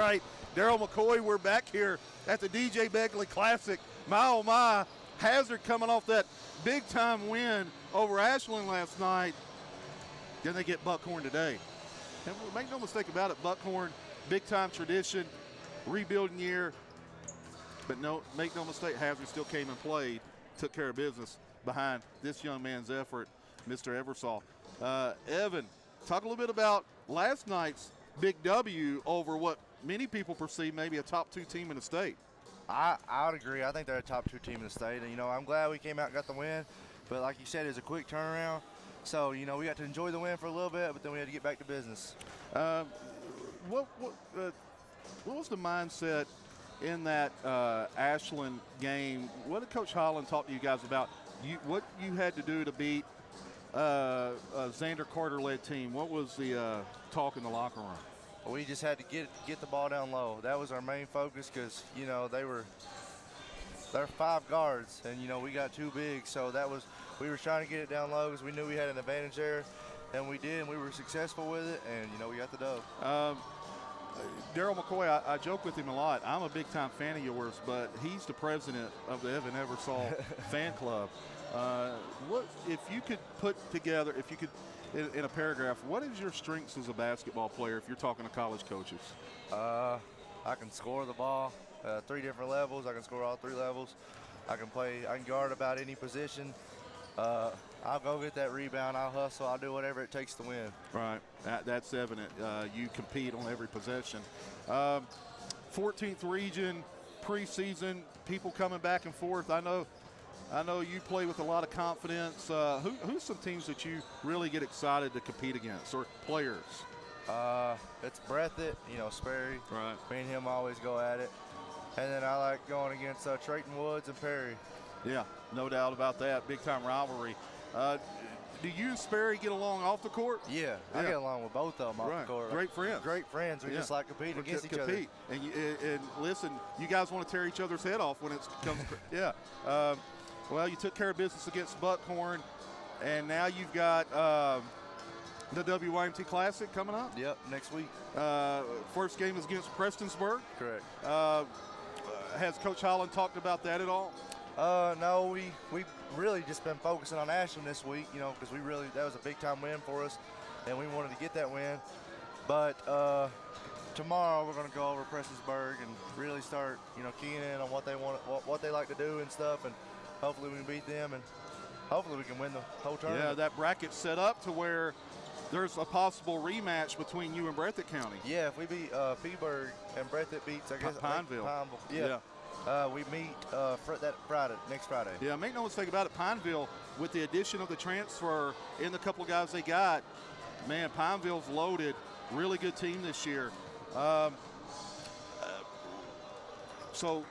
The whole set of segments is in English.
right. Darryl McCoy, we're back here at the DJ Begley Classic. My, oh my, Hazard coming off that big-time win over Ashland last night. Then they get Buckhorn today. And make no mistake about it, Buckhorn, big-time tradition, rebuilding year. But no, make no mistake, Hazard still came and played, took care of business behind this young man's effort, Mr. Eversole. Evan, talk a little bit about last night's big W over what many people perceive maybe a top 2 team in the state. I would agree. I think they're a top 2 team in the state. And, I'm glad we came out and got the win. But like you said, it was a quick turnaround. So, we got to enjoy the win for a little bit, but then we had to get back to business. What was the mindset in that Ashland game? What did Coach Holland talk to you guys about? What you had to do to beat a Xander Carter-led team? What was the talk in the locker room? We just had to get the ball down low. That was our main focus because, they're 5 guards, and, we got 2 big. So we were trying to get it down low because we knew we had an advantage there, and we did, and we were successful with it, and, we got the dub. Darryl McCoy, I joke with him a lot. I'm a big-time fan of yours, but he's the president of the Evan Eversole fan club. What if you could put together, in a paragraph, what is your strengths as a basketball player if you're talking to college coaches? I can score the ball 3 different levels. I can score all 3 levels. I can guard about any position. I'll go get that rebound. I'll hustle. I'll do whatever it takes to win. Right. That's evident. You compete on every possession. 14th region, preseason, people coming back and forth. I know you play with a lot of confidence. Who's some teams that you really get excited to compete against, or players? It's Breathitt, Sperry. Right. Me and him always go at it. And then I like going against Trayton Woods and Perry. Yeah, no doubt about that. Big-time rivalry. Do you and Sperry get along off the court? Yeah, I get along with both of them off the court. Great friends. Great friends. We just like competing against each other. And listen, you guys want to tear each other's head off when it comes to – yeah. Well, you took care of business against Buckhorn, and now you've got the WYMT Classic coming up. Yep, next week. First game is against Prestonsburg. Correct. Has Coach Holland talked about that at all? No, we really just been focusing on Ashland this week, because that was a big-time win for us, and we wanted to get that win. But tomorrow we're going to go over Prestonsburg and really start, keying in on what they want, what they like to do and stuff, and hopefully we can beat them, and hopefully we can win the whole tournament. Yeah, that bracket's set up to where there's a possible rematch between you and Breathitt County. Yeah, if we beat Peaburg and Breathitt beats, I guess, Pineville. Yeah. We meet next Friday. Yeah, make no mistake about it, Pineville, with the addition of the transfer and the couple of guys they got, man, Pineville's loaded. Really good team this year. So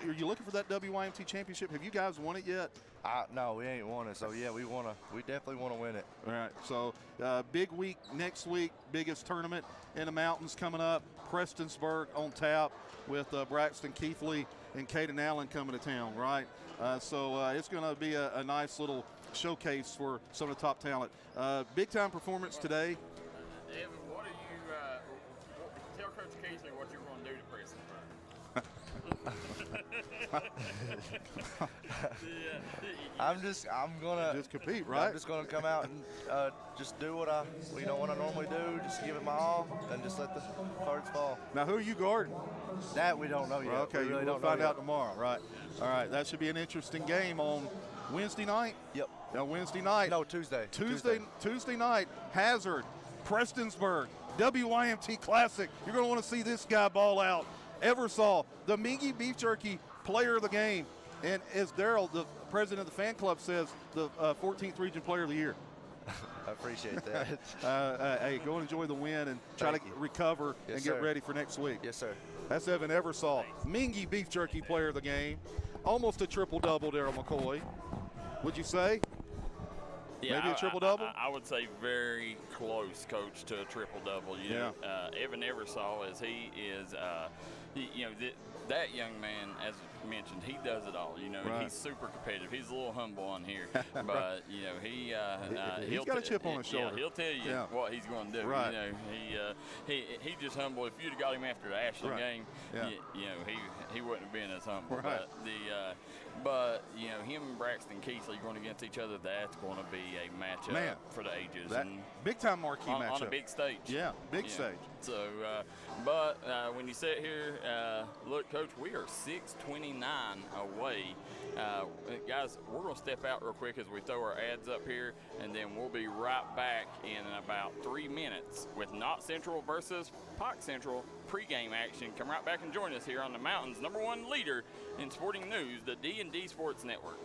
are you looking for that WYMT championship? Have you guys won it yet? No, we ain't won it. So, yeah, we definitely want to win it. All right. So, big week next week, biggest tournament in the mountains coming up. Prestonsburg on tap with Braxton Keithley and Caden Allen coming to town, right? So, it's going to be a nice little showcase for some of the top talent. Big-time performance today. Evan, what are you tell Coach Keithley what you're going to do to Prestonsburg. I'm gonna just compete, right? I'm just gonna come out and just do what I normally do. Just give it my all, and just let the cards fall. Now, who are you guarding? That we don't know yet. Okay, we'll find out tomorrow, right? All right, that should be an interesting game on Wednesday night. Yep. Now, Wednesday night. No, Tuesday. Tuesday night. Hazard, Prestonsburg, WYMT Classic. You're going to want to see this guy ball out. Eversole, the Mingy Beef Jerky player of the game. And as Darryl, the president of the fan club, says, the 14th Region Player of the Year. I appreciate that. Hey, go enjoy the win and try to recover and get ready for next week. Yes, sir. That's Evan Eversole, Mingy Beef Jerky Player of the game. Almost a triple-double, Darryl McCoy. Would you say? Yeah, maybe a triple-double? I would say very close, Coach, to a triple-double. Evan Eversole, as he is, that young man, as mentioned, he does it all. You know, Right. he's super competitive. He's a little humble on here, but you know, He's got a chip on his shoulder. Yeah, he'll tell you what he's going to do. Right. You know, he just humble. If you'd have got him after the Ashland game, Yeah. you know, he wouldn't have been as humble. Right. But you know, him and Braxton Keithley going against each other, that's going to be a matchup for the ages. That and big time marquee matchup. on a big stage. Yeah, big stage. So, but when you sit here, look, Coach, we are 6:29 away. Guys, we're going to step out real quick as we throw our ads up here, and then we'll be right back in about 3 minutes with Knott Central versus Pike Central pregame action. Come right back and join us here on the Mountain's #1 leader in sporting news, the D&D Sports Network.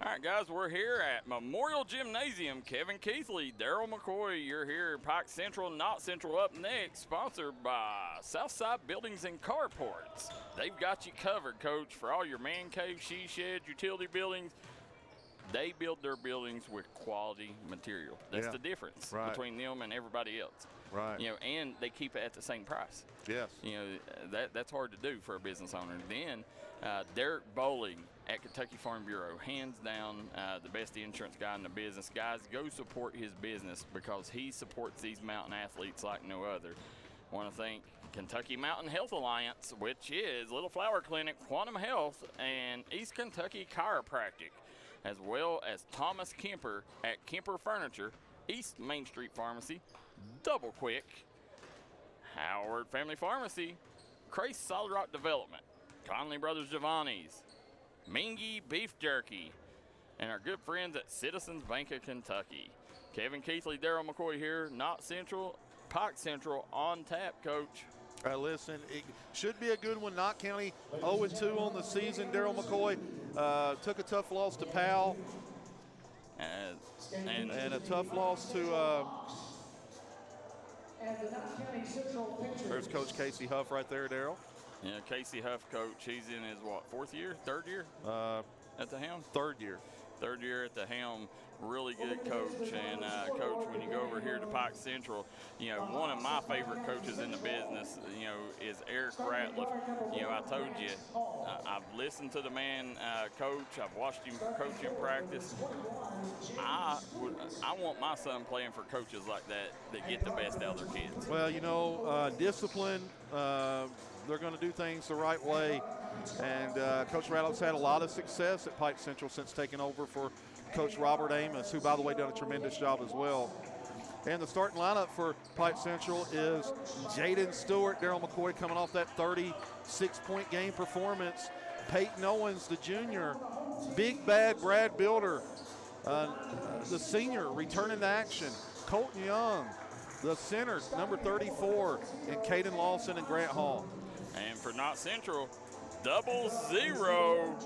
All right, guys, we're here at Memorial Gymnasium. Kevin Keithley, Darryl McCoy, you're here at Pike Central, Knott Central up next, sponsored by Southside Buildings and Carports. They've got you covered, Coach, for all your man cave, she shed, utility buildings. They build their buildings with quality material. That's the difference between them and everybody else. Right. You know, and they keep it at the same price. Yes. You know, that's hard to do for a business owner. Then Derek Bowling at Kentucky Farm Bureau, hands down the best insurance guy in the business. Guys, go support his business because he supports these mountain athletes like no other. Want to thank Kentucky Mountain Health Alliance, which is Little Flower Clinic, Quantum Health, and East Kentucky Chiropractic, as well as Thomas Kemper at Kemper Furniture, East Main Street Pharmacy, Double Quick, Howard Family Pharmacy, Crace Solid Rock Development, Conley Brothers Giovanni's, Mingy Beef Jerky, and our good friends at Citizens Bank of Kentucky. Kevin Keithley, Darryl McCoy here, Knott Central, Pike Central on tap, Coach. Listen, it should be a good one. Knott County 0-2 on the season. Darryl McCoy took a tough loss to Powell. And a tough loss to there's Coach Casey Huff right there, Darryl. Yeah, Casey Huff, Coach, he's in his, third year at the helm? Third year. Third year at the helm. Really good coach. And, Coach, when you go over here to Pike Central, you know, one of my favorite coaches in the business, you know, is Eric Ratliff. You know, I told you, I've listened to the man coach. I've watched him coach in practice. I want my son playing for coaches like that get the best out of their kids. Well, you know, discipline, they're going to do things the right way. And Coach Ratliff's had a lot of success at Pike Central since taking over for Coach Robert Amos, who, by the way, done a tremendous job as well. And the starting lineup for Pike Central is Jaden Stewart, Darryl McCoy coming off that 36-point game performance. Peyton Owens, the junior. Big Bad Brad Builder, the senior, returning to action. Colton Young, the center, number 34, and Caden Lawson and Grant Hall. And for Knott Central, 00,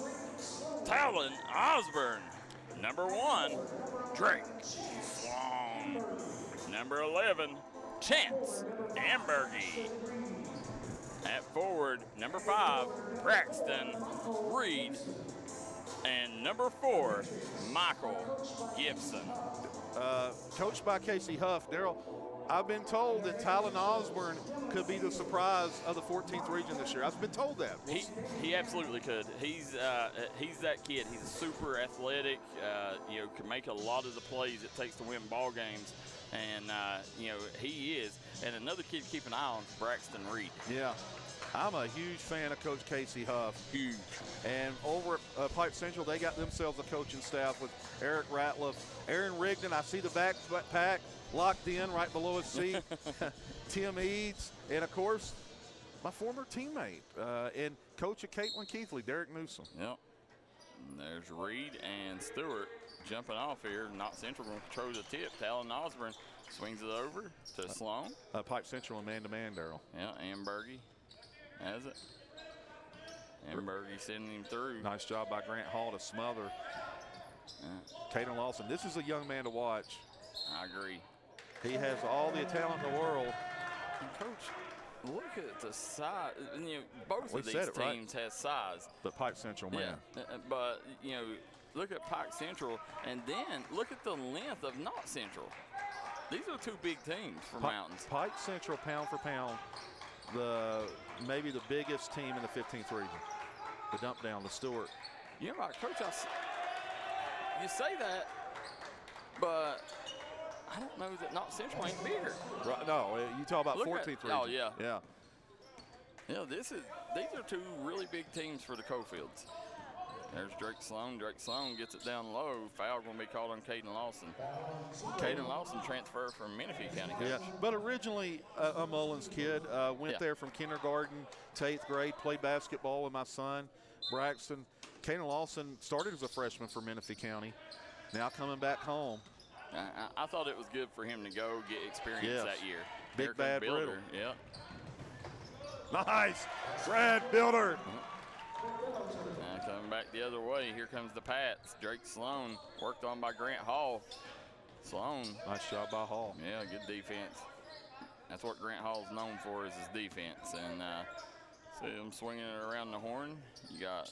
Talon Osborne. Number 1, Drake Sloan. Number 11, Chance Ambergy. At forward, number 5, Braxton Reed. And number 4, Michael Gibson. Coached by Casey Huff. Darryl, I've been told that Talon Osborne could be the surprise of the 14th region this year. I've been told that. He absolutely could. He's that kid. He's super athletic. You know, can make a lot of the plays it takes to win ball games, and you know, he is. And another kid to keep an eye on is Braxton Reed. Yeah, I'm a huge fan of Coach Casey Huff. Huge. And over at Pike Central, they got themselves a coaching staff with Eric Ratliff, Aaron Rigdon. I see the backpack locked in right below his seat. Tim Eads, and of course, my former teammate and coach of Caitlin Keithley, Derek Newsom. Yep. And there's Reed and Stewart jumping off here. Knott Central going to control the tip. Talon Osborne swings it over to Sloan. Pike Central and man-to-man, Darryl. Yeah, Ambergy has it. Ambergy sending him through. Nice job by Grant Hall to smother Caden Lawson. This is a young man to watch. I agree. He has all the talent in the world. And Coach, look at the size. You know, both of these teams have size. But Pike Central, man. Yeah, but, you know, look at Pike Central, and then look at the length of Knott Central. These are two big teams for Mountains. Pike Central, pound for pound, maybe the biggest team in the 15th region. The dump down, the Stewart. You know what, Coach, you say that, but I don't know that Knott Central ain't bigger. Right, no, you talk about 14th region. Oh, yeah. Yeah. Yeah, these are two really big teams for the Cofields. There's Drake Sloan. Drake Sloan gets it down low. Foul going to be called on Caden Lawson. Caden Lawson transferred from Menifee County. Yeah, but originally a Mullins kid. Went there from kindergarten to 8th grade, played basketball with my son, Braxton. Caden Lawson started as a freshman for Menifee County, now coming back home. I thought it was good for him to go get experience that year. Big Bad Builder. Yeah. Nice. Brad Builder. Coming Coming back the other way, here comes the Pats. Drake Sloan, worked on by Grant Hall. Sloan. Nice job by Hall. Yeah, good defense. That's what Grant Hall's known for, is his defense. And see him swinging it around the horn. You got,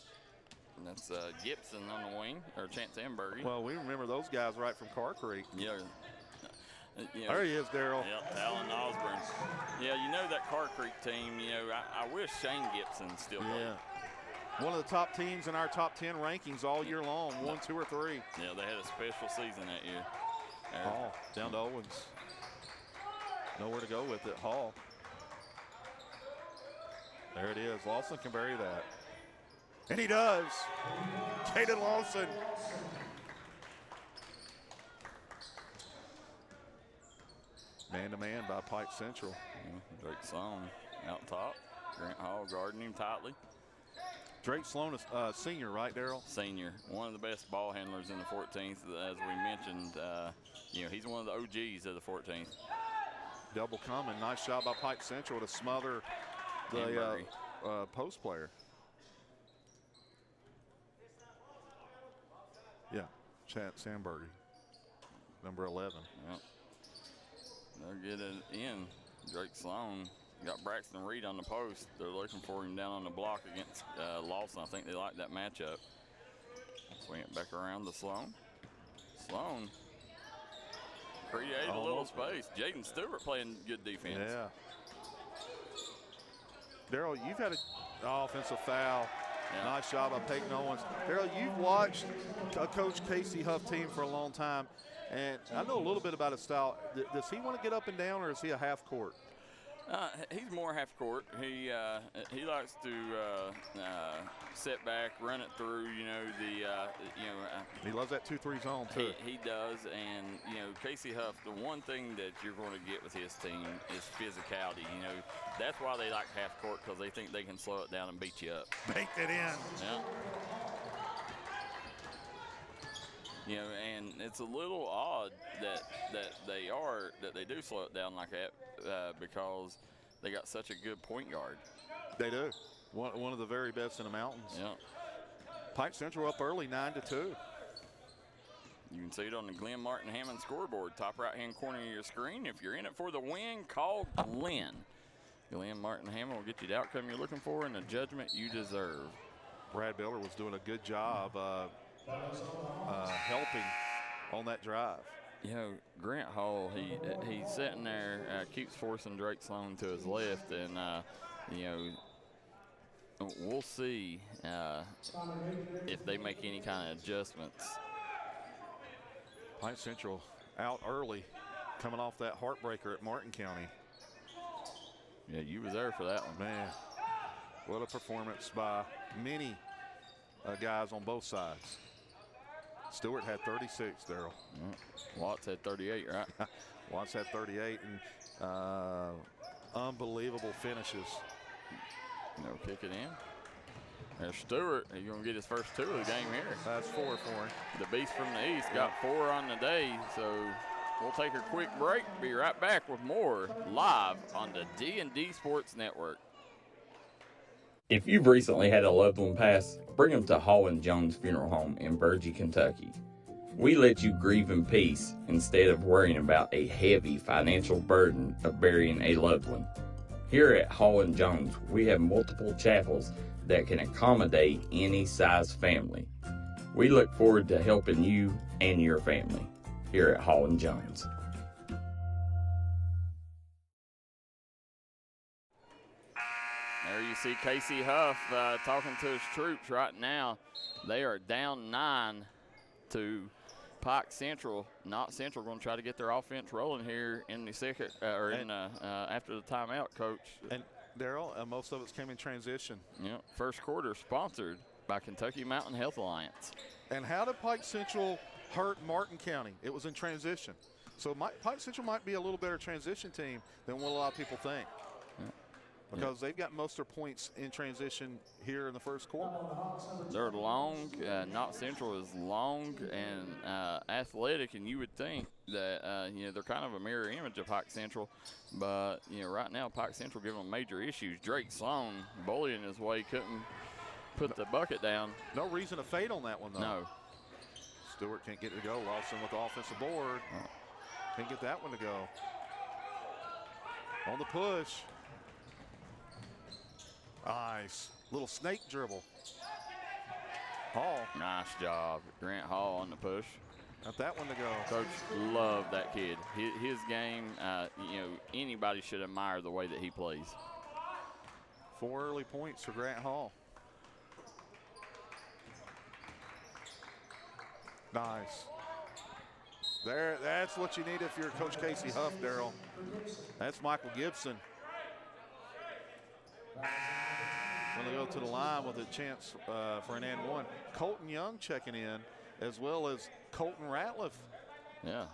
that's Gibson on the wing, or Chance Ambergy. Well, we remember those guys right from Car Creek. Yeah. There he is, Darryl. Yep, Talon Osborne. Yeah, you know that Car Creek team, I wish Shane Gibson still played. Yeah. One of the top teams in our top 10 rankings all year long, 1, 2, or 3. Yeah, they had a special season that year. Hall down to Owens. Nowhere to go with it. Hall. There it is. Lawson can bury that. And he does. Caden Lawson. Man-to-man by Pike Central. Drake Sloan out top. Grant Hall guarding him tightly. Drake Sloan is senior, right, Darryl? Senior. One of the best ball handlers in the 14th. As we mentioned, he's one of the OGs of the 14th. Double coming. Nice job by Pike Central to smother the post player. Yeah, Chance Ambergy, number 11. Yep. They'll get it in. Drake Sloan got Braxton Reed on the post. They're looking for him down on the block against Lawson. I think they like that matchup. Swing it back around to Sloan. Sloan create a little space. Jaden Stewart playing good defense. Yeah. Darryl, you've had an offensive foul. Yeah. Nice job by Peyton Owens. Darryl, you've watched Coach Casey Huff team for a long time, and I know a little bit about his style. Does he want to get up and down, or is he a half court? He's more half court. He likes to sit back, run it through. He loves that 2-3 zone too. He does, and Casey Huff. The one thing that you're going to get with his team is physicality. That's why they like half court, because they think they can slow it down and beat you up. Baked it in. Yeah. And it's a little odd that they do slow it down like that because they got such a good point guard. They do. One of the very best in the mountains. Yeah. Pike Central up early, 9-2. You can see it on the Glenn Martin Hammond scoreboard, top right-hand corner of your screen. If you're in it for the win, call Glenn. Glenn Martin Hammond will get you the outcome you're looking for and the judgment you deserve. Brad Miller was doing a good job helping on that drive. Grant Hall, he's sitting there, keeps forcing Drake Sloan to his left, and we'll see if they make any kind of adjustments. Pike Central out early, coming off that heartbreaker at Martin County. Yeah, you was there for that one. Man, what a performance by many guys on both sides. Stewart had 36, Darryl. Watts had 38, right? Watts had 38, and unbelievable finishes. Kick it in. There's Stewart. He's going to get his first 2 of the game here. That's 4 for him. The Beast from the East got 4 on the day, so we'll take a quick break. Be right back with more live on the D&D Sports Network. If you've recently had a loved one pass, bring them to Hall & Jones Funeral Home in Burgee, Kentucky. We let you grieve in peace instead of worrying about a heavy financial burden of burying a loved one. Here at Hall & Jones, we have multiple chapels that can accommodate any size family. We look forward to helping you and your family here at Hall & Jones. There you see Casey Huff talking to his troops right now. They are down 9 to Pike Central. Knott Central going to try to get their offense rolling here in the second, after the timeout, Coach. And Darryl, most of it came in transition. Yeah, first quarter sponsored by Kentucky Mountain Health Alliance. And how did Pike Central hurt Martin County? It was in transition. So Pike Central might be a little better transition team than what a lot of people think. Because they've got most of their points in transition here in the first quarter. They're long. Knott Central is long and athletic, and you would think that they're kind of a mirror image of Pike Central. But right now Pike Central giving them major issues. Drake Sloan bullying his way, put the bucket down. No reason to fade on that one, though. No. Stewart can't get it to go. Lawson with the offensive board. Can't get that one to go. On the push. Nice. Little snake dribble. Hall. Nice job. Grant Hall on the push. Got that one to go. Coach loved that kid. His game, you know, anybody should admire the way that he plays. 4 early points for Grant Hall. Nice. There, that's what you need if you're Coach Casey Huff, Darryl. That's Michael Gibson. Going to go to the line with a chance for an and one. Colton Young checking in, as well as Colton Ratliff. Yeah.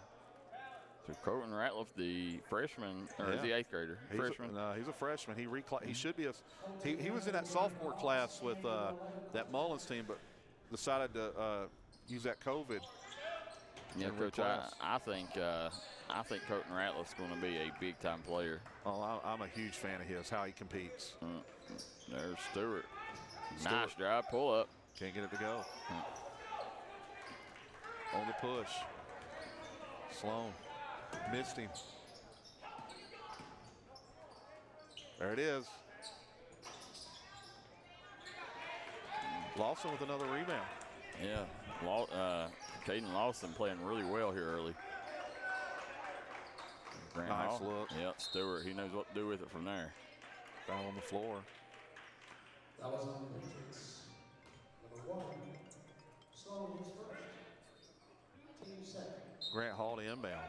So Colton Ratliff, the freshman, or is he 8th grader? Freshman. He's a freshman. He should be he was in that sophomore class with that Mullins team, but decided to use that COVID. Yeah, Coach, I think Colton Ratliff's going to be a big-time player. Oh, I'm a huge fan of his, how he competes. There's Stewart. Nice drive, pull up. Can't get it to go. On the push. Sloan missed him. There it is. Lawson with another rebound. Yeah, Caden Lawson playing really well here early. Grant Nice Hall. look. Yep, Stewart, he knows what to do with it from there. Foul on the floor. That was on the Matrix. Number 1, Sloan is first. Team second. Grant Hall to inbound.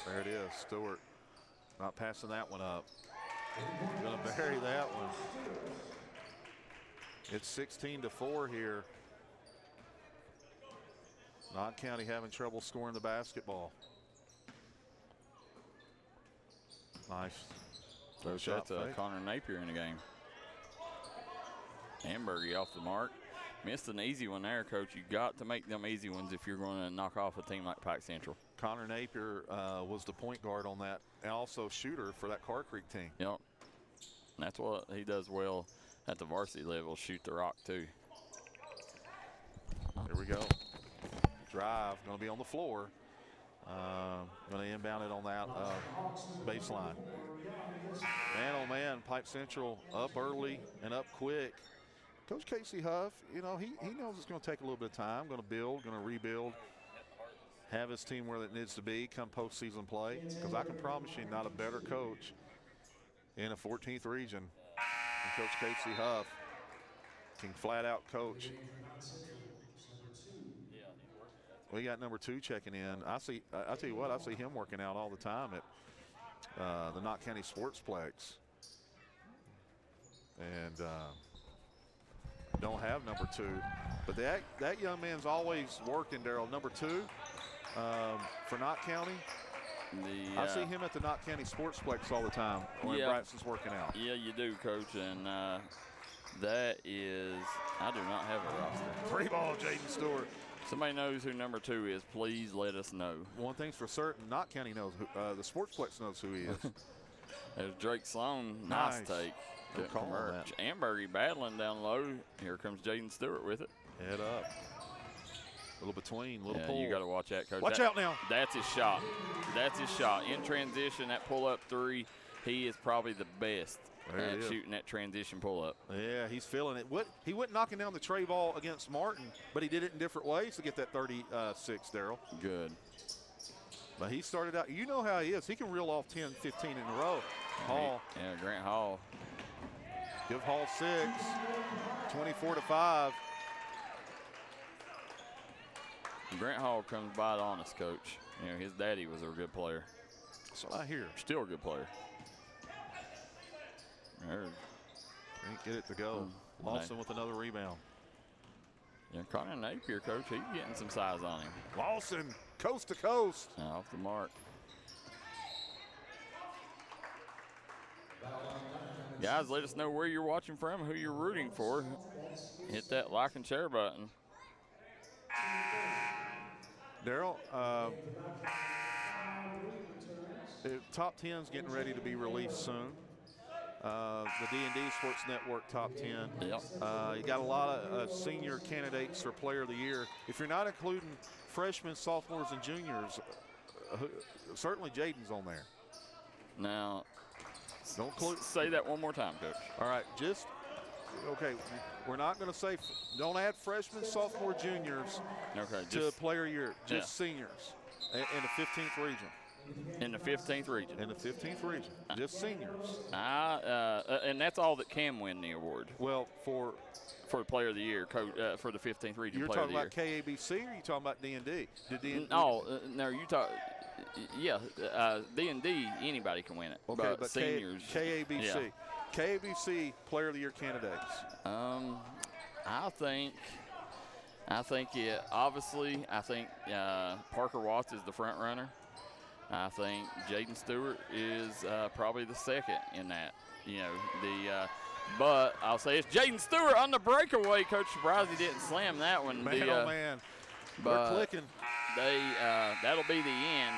There it is, Stewart. Not passing that one up. Gonna bury that one. It's 16-4 here. Knott County having trouble scoring the basketball. Nice. Coach, that's Connor Napier in the game. Hamburgie off the mark. Missed an easy one there, Coach. You got to make them easy ones if you're going to knock off a team like Pike Central. Connor Napier was the point guard on that, and also shooter for that Car Creek team. Yep. And that's what he does well at the varsity level, shoot the rock too. Here we go. Drive, going to be on the floor. Going to inbound it on that baseline. Man, oh man, Pike Central up early and up quick. Coach Casey Huff, you know, he knows it's going to take a little bit of time. Going to build, going to rebuild, have his team where it needs to be come postseason play. Because I can promise you, not a better coach in a 14th region than Coach Casey Huff can flat out coach. We got number 2 checking in. I tell you what, I see him working out all the time at the Knott County Sportsplex. And don't have number 2. But that young man's always working, Darryl. Number 2 for Knott County. I see him at the Knott County Sportsplex all the time when Braxton's working out. Yeah, you do, Coach. And that is, I do not have a roster. 3 ball, Jaden Stewart. Somebody knows who number 2 is, please let us know. One thing's for certain, Knott County knows who, the Sportsplex knows who he is. There's Drake Sloan, nice take. Good call on that. Ambergy battling down low. Here comes Jaden Stewart with it. Head up. A little between, a little pull. You got to watch that, Coach. Watch out now. That's his shot. That's his shot. In transition, that pull-up 3, he is probably the best at shooting that transition pull-up. Yeah, he's feeling it. He went knocking down the tray ball against Martin, but he did it in different ways to get that 36, Darryl. Good. But he started out, you know how he is. He can reel off 10, 15 in a row. Hall. Yeah, Grant Hall. Give Hall 6, 24-5. Grant Hall comes by it honest, Coach. You know, his daddy was a good player. That's what I hear. Still a good player. Can't get it to go. Lawson with another rebound. Yeah, Connor Napier, Coach, he's getting some size on him. Lawson, coast to coast. Off the mark. Guys, let us know where you're watching from, who you're rooting for. Hit that like and share button. Darryl, the top 10's getting ready to be released soon. the D&D Sports Network top 10. Yep. You got a lot of senior candidates for Player of the Year. If you're not including freshmen, sophomores, and juniors, certainly Jaden's on there. Now, Don't include. say that one more time, Coach. All right, okay. We're not going to say. Don't add freshmen, sophomore, juniors Okay. to Player of the Year. Just seniors in the 15th region. In the 15th region. In the 15th region, just seniors. And that's all that can win the award. Well, for the Player of the Year, for the 15th region you're Player talking of the Year. about KABC, or are you talking about D&D? No, you talk. Yeah, D&D, anybody can win it. Okay, but seniors. KABC. Yeah. KABC Player of the Year candidates. I think Parker Watts is the front runner. I think Jaden Stewart is probably the second in that. But I'll say it's Jaden Stewart on the breakaway. Coach, surprised he didn't slam that one. Man, oh man, but they're clicking. That'll be the end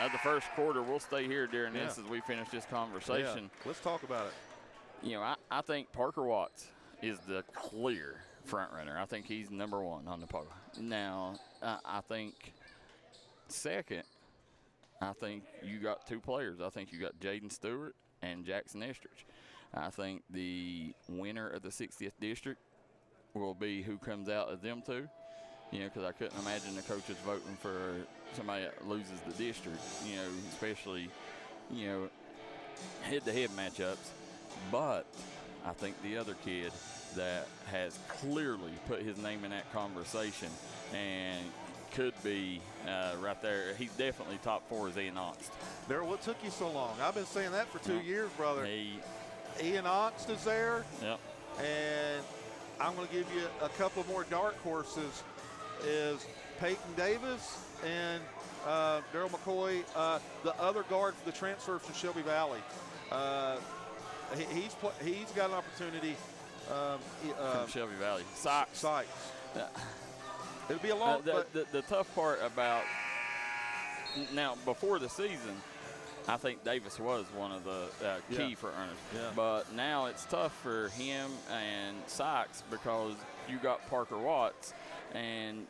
of the first quarter. We'll stay here during this as we finish this conversation. Yeah. Let's talk about it. I think Parker Watts is the clear front runner. I think he's number one on the podium. Now, I think second, I think you got two players. I think you got Jaden Stewart and Jackson Estridge. I think the winner of the 60th district will be who comes out of them two. Because I couldn't imagine the coaches voting for somebody that loses the district, especially, head-to-head matchups. But I think the other kid that has clearly put his name in that conversation and could be right there, he's definitely top four, is Ian Oxt. Darryl, what took you so long? I've been saying that for 2 years, brother. Ian Oxt is there. Yep. And I'm going to give you a couple more dark horses. Is Peyton Davis and Darryl McCoy, the other guard for the transfer from Shelby Valley. He's got an opportunity. From Shelby Valley. Sykes. It'll be a long. The tough part about now before the season, I think Davis was one of the key for Ernest. Yeah. But now it's tough for him and Sykes because you got Parker Watts, and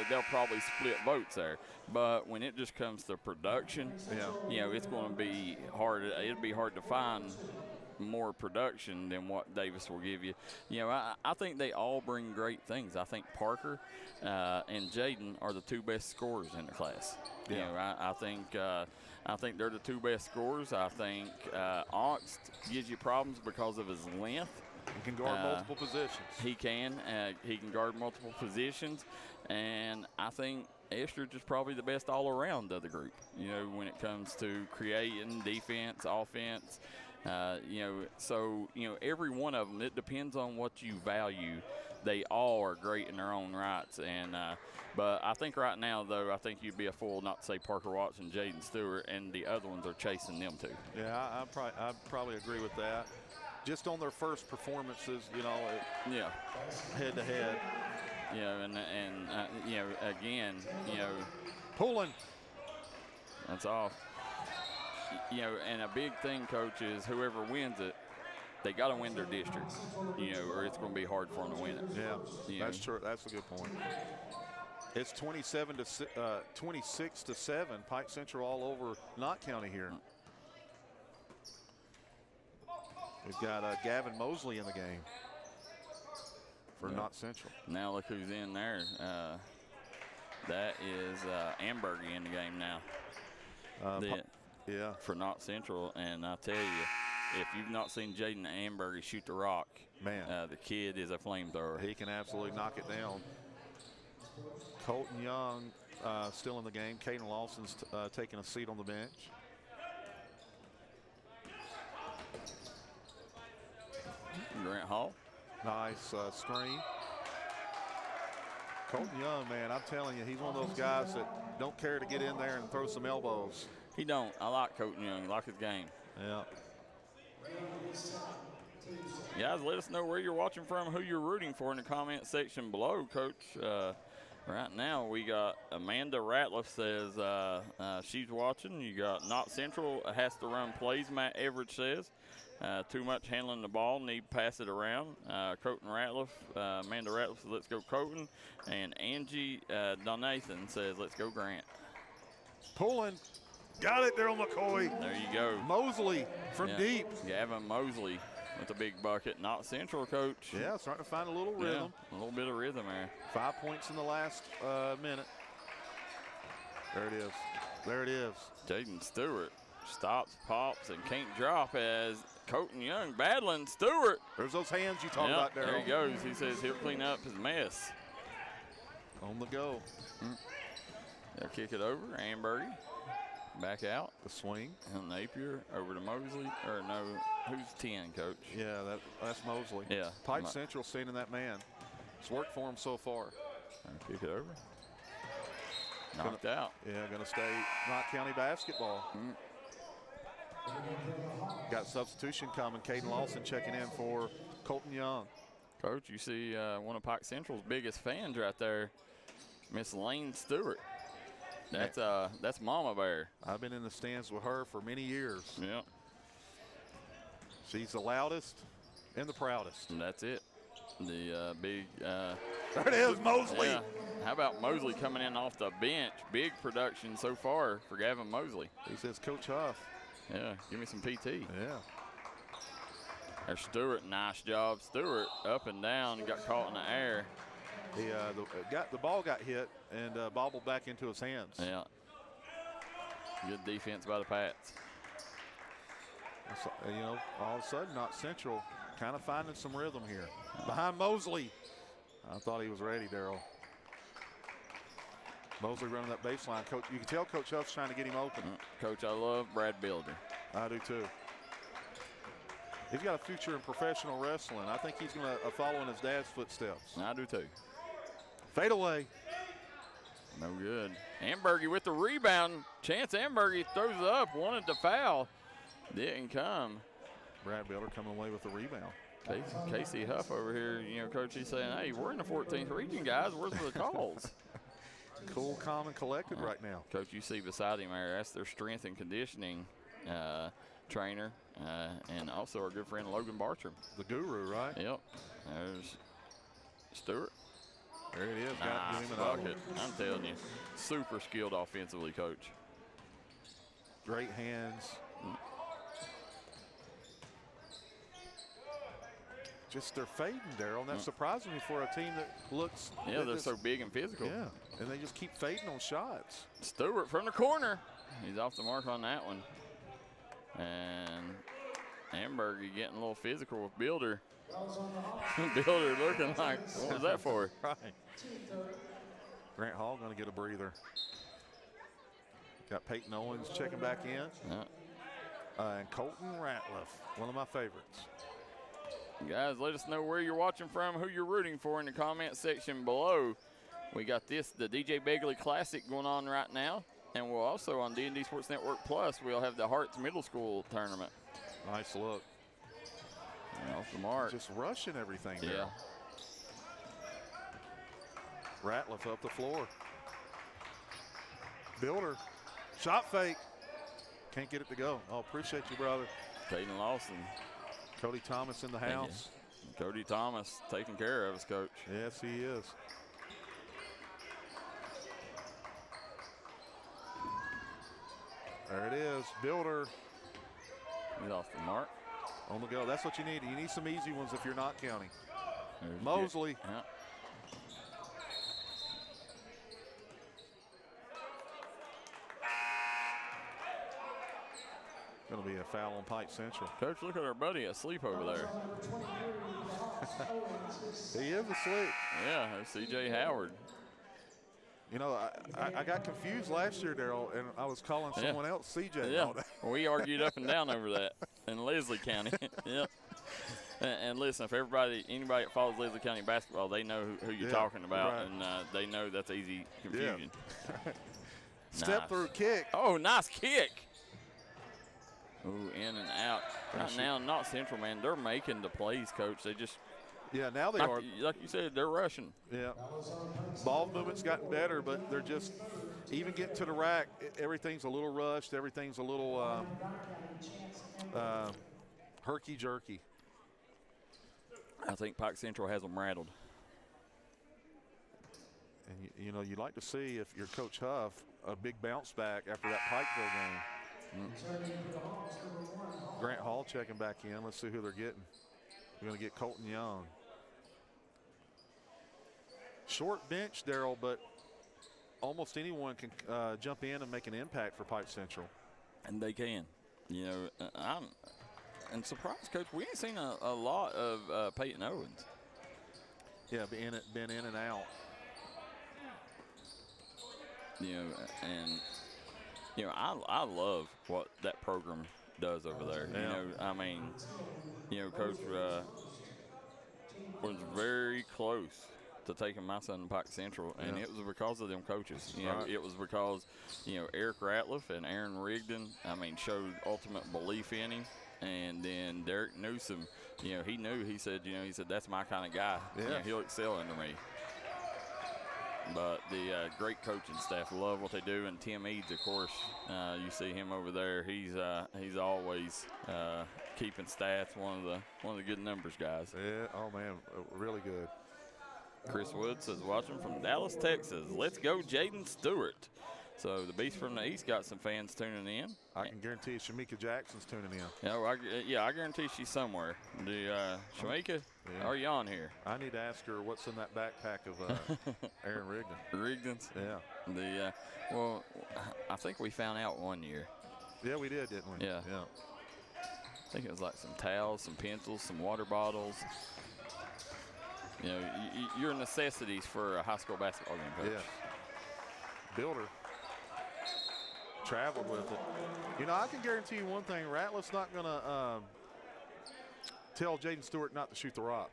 they'll probably split votes there. But when it just comes to production, it's going to be hard. It'll be hard to find more production than what Davis will give you. I think they all bring great things. I think Parker and Jaden are the two best scorers in the class. I think they're the two best scorers. I think Oxt gives you problems because of his length. He can guard multiple positions. He can guard multiple positions, and I think Estridge is probably the best all around of the group. When it comes to creating defense, offense. So every one of them, it depends on what you value. They all are great in their own rights, and but I think right now, though, I think you'd be a fool not to say Parker Watts and Jaden Stewart, and the other ones are chasing them too. Yeah, I probably agree with that. Just on their first performances, head to head. Again, pulling. That's off. And a big thing, Coach, is whoever wins it, they got to win their district, or it's going to be hard for them to win it. Yeah, that's true. That's a good point. It's 26 to 7. Pike Central all over Knott County here. We've got Gavin Mosley in the game for Knott Central. Now look who's in there. That is Ambergy in the game now. For Knott Central, and I tell you, if you've not seen Jaden Ambergy shoot the rock, man, the kid is a flamethrower. He can absolutely knock it down. Colton Young still in the game. Caden Lawson's taking a seat on the bench. Grant Hall. Nice screen. Colton Young, man, I'm telling you, he's one of those guys that don't care to get in there and throw some elbows. He don't. I like Colton Young. I like his game. Yeah. Guys, let us know where you're watching from, who you're rooting for in the comment section below, Coach. Right now, we got Amanda Ratliff says she's watching. You got Knott Central has to run plays, Matt Everett says. Too much handling the ball, need to pass it around. Colton Ratliff, Amanda Ratliff says, let's go Colton. And Angie Donathan says, let's go Grant. Pulling. Got it, Darryl McCoy. There you go. Mosley from deep. Gavin Mosley with a big bucket. Not Central, Coach. Yeah, starting to find a little rhythm. A little bit of rhythm there. 5 points in the last minute. There it is. There it is. Jaden Stewart stops, pops, and can't drop as Colton Young battling Stewart. There's those hands you talk about, Darryl. There he goes. He says he'll clean up his mess. On the go. They'll kick it over. Ambergy back out. The swing. And Napier over to Mosley. Or no, who's 10, Coach? Yeah, that's Mosley. Yeah. Pike Central sending that man. It's worked for him so far. Kick it over. Knocked out. Yeah, going to stay Knott County basketball. Got substitution coming. Caden Lawson checking in for Colton Young. Coach, you see one of Pike Central's biggest fans right there, Miss Lane Stewart. That's Mama Bear. I've been in the stands with her for many years. Yeah. She's the loudest and the proudest. And that's it. The big. There it is, Mosley. Yeah. How about Mosley coming in off the bench? Big production so far for Gavin Mosley. He says, Coach Huff. Yeah, give me some PT. Yeah. There's Stewart, nice job. Stewart up and down, got caught in the air. The ball got hit and bobbled back into his hands. Yeah. Good defense by the Pats. So, all of a sudden, Knott Central kind of finding some rhythm here. Behind Mosley. I thought he was ready, Darryl. Mosley running that baseline. Coach, you can tell Coach Huff's trying to get him open. Coach, I love Brad Builder. I do too. He's got a future in professional wrestling. I think he's going to follow in his dad's footsteps. I do too. Fade away. No good. Ambergy with the rebound. Chance Ambergy throws it up. Wanted to foul. Didn't come. Brad Builder coming away with the rebound. Casey Huff over here, Coach, he's saying, hey, we're in the 14th region, guys. Where's the calls? Cool, calm, and collected right now. Coach, you see beside him there, that's their strength and conditioning trainer, and also our good friend Logan Bartram. The guru, right? Yep. There's Stewart. There it is. Nice bucket. I'm telling you, super skilled offensively, Coach. Great hands. Just they're fading, Darryl, and that's surprising me for a team that looks. Yeah, they're so big and physical. Yeah, and they just keep fading on shots. Stewart from the corner. He's off the mark on that one. And Ambergy getting a little physical with Builder. Builder looking like, what was that for? Right. Grant Hall going to get a breather. Got Peyton Owens checking back in. Yeah. And Colton Ratliff, one of my favorites. Guys, let us know where you're watching from, who you're rooting for in the comment section below. We got the DJ Begley Classic going on right now. And we'll also, on D&D Sports Network Plus, we'll have the Hearts Middle School tournament. Nice look. And off the mark. Just rushing everything there. Yeah. Ratliff up the floor. Builder. Shot fake. Can't get it to go. Oh, appreciate you, brother. Caden Lawson. Cody Thomas in the house. Cody Thomas taking care of us, Coach. Yes, he is. There it is. Builder. He's off the mark. On the go. That's what you need. You need some easy ones if you're not counting. There's Mosley. Yeah. Going to be a foul on Pike Central. Coach, look at our buddy asleep over there. He is asleep. Yeah, there's C.J. Howard. You know, I got confused last year, Darryl, and I was calling someone else CJ. Yeah, we argued up and down over that in Leslie County. Yeah. And listen, if anybody that follows Leslie County basketball, they know who you're talking about, right. and they know that's easy confusion. Yeah. Step through kick. Oh, nice kick. Ooh, in and out. Right now, Knott Central, man, they're making the plays, Coach. They just now they are. Like you said, they're rushing. Yeah. Ball movement's gotten better, but they're just even getting to the rack. Everything's a little rushed. Everything's a little herky-jerky. I think Pike Central has them rattled. And, you know, you'd like to see, if you're Coach Huff, a big bounce back after that Pikeville game. Grant Hall checking back in. Let's see who they're getting. We're going to get Colton Young. Short bench, Darryl, but almost anyone can jump in and make an impact for Pike Central. And they can. You know, I'm surprised, Coach. We ain't seen a lot of Peyton Owens. Yeah, been in and out. You know, and you know, I love what that program does over there. Yeah. You know, I mean, you know, Coach was very close to taking my son to Pike Central, and it was because of them coaches. You know, it was because, you know, Eric Ratliff and Aaron Rigdon, I mean, showed ultimate belief in him. And then Derek Newsom, you know, he said, that's my kind of guy. Yeah. You know, he'll excel under me. But the great coaching staff love what they do, and Tim Eads, of course, you see him over there. He's always keeping stats. One of the good numbers guys. Yeah. Oh man, really good. Chris Wood says, watching from Dallas, Texas. Let's go, Jaden Stewart. So the Beast from the East got some fans tuning in. I can guarantee you Shamika Jackson's tuning in. I guarantee she's somewhere. Shamika, are you on here? I need to ask her what's in that backpack of Aaron Rigdon. Rigdon's? Yeah. Well, I think we found out one year. Yeah, we did, didn't we? Yeah. Yeah. I think it was like some towels, some pencils, some water bottles. You know, your necessities for a high school basketball game, Coach. Yeah. Builder. Traveled with it. You know, I can guarantee you one thing. Ratliff's not going to tell Jaden Stewart not to shoot the rock.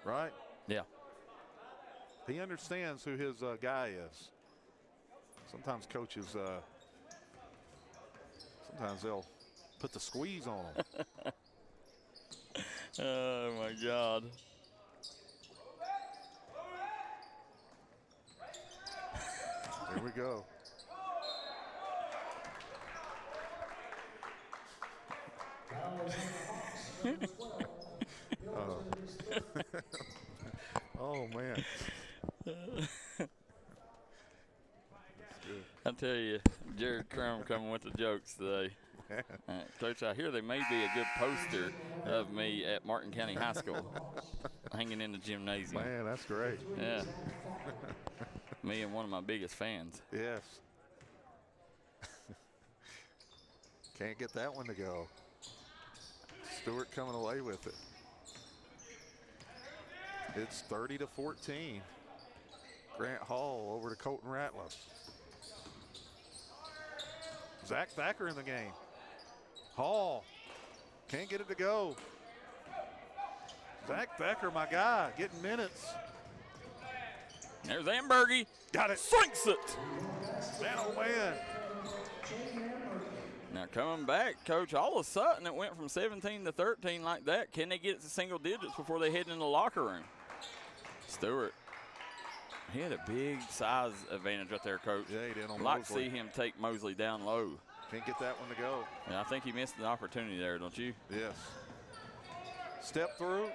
Right? Yeah. He understands who his guy is. Sometimes coaches, sometimes they'll put the squeeze on them. Oh, my God. Here we go. Oh man. I tell you, Jared Crum coming with the jokes today. Coach, I hear there may be a good poster of me at Martin County High School hanging in the gymnasium. Man, that's great. Yeah. Me and one of my biggest fans. Yes. Can't get that one to go. Stewart coming away with it. It's 30-14. Grant Hall over to Colton Ratliff. Zach Thacker in the game. Hall can't get it to go. Zach Thacker, my guy, getting minutes. There's Ambergy. Got it. Sinks it. Man, oh man. Now coming back, Coach, all of a sudden it went from 17 to 13 like that. Can they get it to single digits before they head in the locker room? Stewart, he had a big size advantage right there, Coach. Yeah, he did on Like to Mosley. see him take Mosley down low. Can't get that one to go. And I think he missed an opportunity there, don't you? Yes. Step through.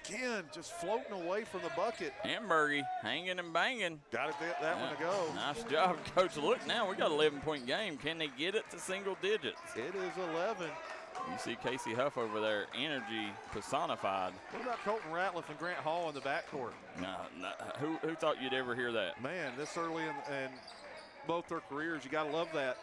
Again, just floating away from the bucket. Ambergy hanging and banging. Got it that one to go. Nice job, Coach. Look now, we got an 11-point game. Can they get it to single digits? It is 11. You see Casey Huff over there, energy personified. What about Colton Ratliff and Grant Hall in the backcourt? No, who thought you'd ever hear that? Man, this early in both their careers, you got to love that.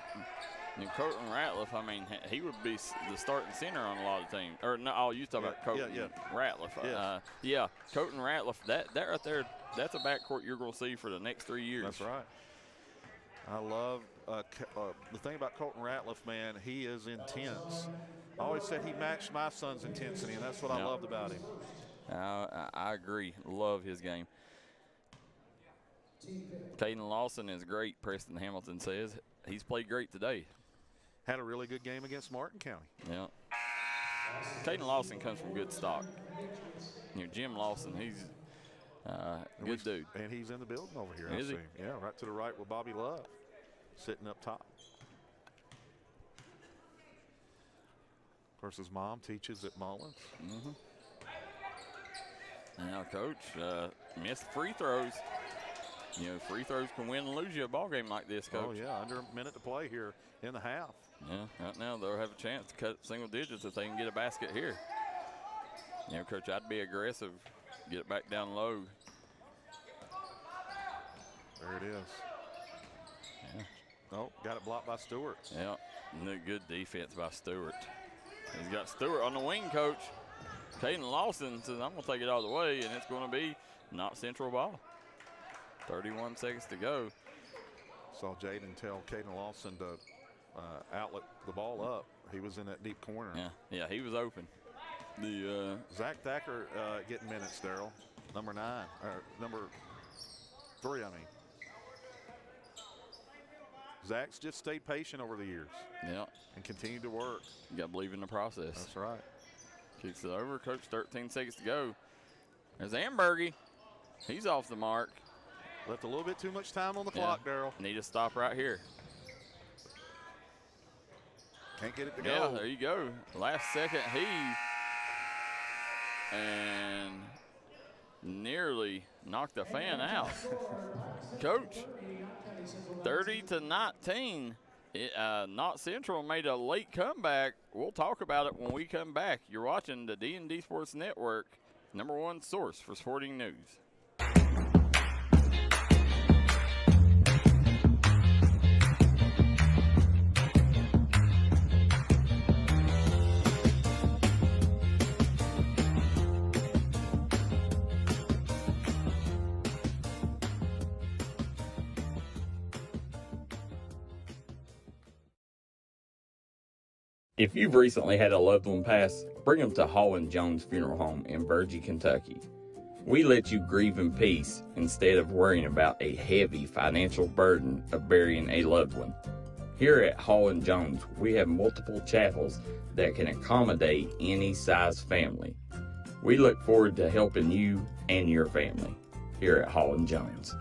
And Colton Ratliff, I mean, he would be the starting center on a lot of teams. Or no, oh, you talk about Colton Ratliff. Yes. Colton Ratliff, that right there, that's a backcourt you're going to see for the next 3 years. That's right. I love the thing about Colton Ratliff, man, he is intense. I always said he matched my son's intensity, and that's what I loved about him. I agree. Love his game. Caden Lawson is great, Preston Hamilton says. He's played great today. Had a really good game against Martin County. Yeah. Caden Lawson comes from good stock. You know, Jim Lawson, he's a good dude. And he's in the building over here, Is I he? see. Yeah, right to the right with Bobby Love, sitting up top. Of course, his mom teaches at Mullins. Now, Coach, missed free throws. You know, free throws can win and lose you a ball game like this, Coach. Oh, yeah, under a minute to play here in the half. Yeah, right now they'll have a chance to cut single digits if they can get a basket here. You know, Coach, I'd be aggressive, get it back down low. There it is. Yeah. Oh, got it blocked by Stewart. Yeah, good defense by Stewart. He's got Stewart on the wing, Coach. Caden Lawson says, I'm going to take it all the way, and it's going to be Knott Central ball. 31 seconds to go. Saw Jaden tell Caden Lawson to outlet the ball up. He was in that deep corner. Yeah, he was open. Zach Thacker getting minutes, Darryl. Number 3, I mean. Zach's just stayed patient over the years. Yeah. And continued to work. You got to believe in the process. That's right. Kicks it over. Coach, 13 seconds to go. There's Ambergy. He's off the mark. Left a little bit too much time on the clock, Darryl. Need a stop right here. Can't get it to go. Yeah, there you go. Last second heave. And nearly knocked the fan out. Coach, 30-19. Knott Central made a late comeback. We'll talk about it when we come back. You're watching the D&D Sports Network, #1 source for sporting news. If you've recently had a loved one pass, bring them to Hall & Jones Funeral Home in Burgee, Kentucky. We let you grieve in peace instead of worrying about a heavy financial burden of burying a loved one. Here at Hall & Jones, we have multiple chapels that can accommodate any size family. We look forward to helping you and your family here at Hall & Jones.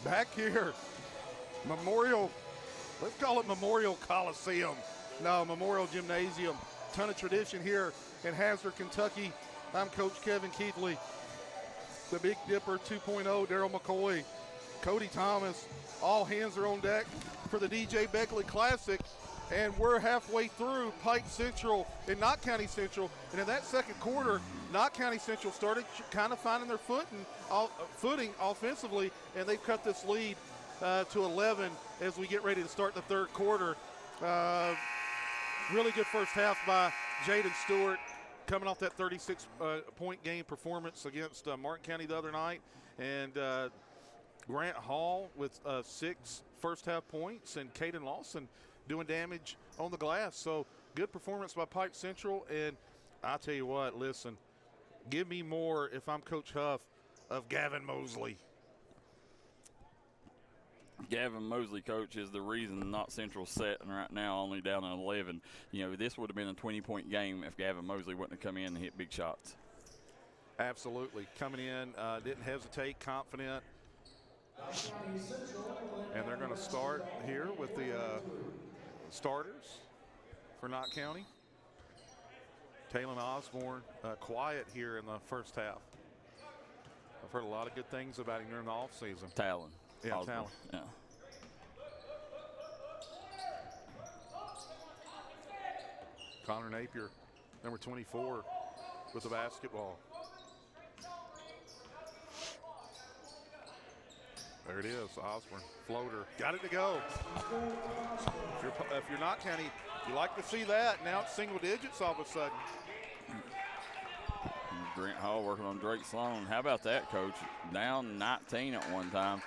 back here, Memorial, let's call it Memorial Coliseum. No, Memorial Gymnasium. Ton of tradition here in Hazard, Kentucky. I'm Coach Kevin Keithley. The Big Dipper 2.0, Darryl McCoy, Cody Thomas. All hands are on deck for the DJ Begley Classic. And we're halfway through Pike Central and Knott County Central. And in that second quarter, Knott County Central started kind of finding their footing offensively, and they've cut this lead to 11 as we get ready to start the third quarter. Really good first half by Jaden Stewart, coming off that 36-point game performance against Martin County the other night. And Grant Hall with 6 first-half points, and Caden Lawson doing damage on the glass. So good performance by Pike Central. And I tell you what, listen, give me more, if I'm Coach Huff, of Gavin Mosley. Gavin Mosley, coach, is the reason Knott Central's sitting right now only down at 11. You know, this would have been a 20-point game if Gavin Mosley wouldn't have come in and hit big shots. Absolutely. Coming in, didn't hesitate, confident. And they're going to start here with the starters for Knott County. Taylon Osborne, quiet here in the first half. I've heard a lot of good things about him during the offseason. Talon. Yeah, Osborne. Talon. Yeah. Connor Napier, number 24, with the basketball. There it is, Osborne, floater, got it to go. If you're Knott County, you like to see that. Now it's single digits all of a sudden. Grant Hall working on Drake Sloan. How about that, coach? Down 19 at one time.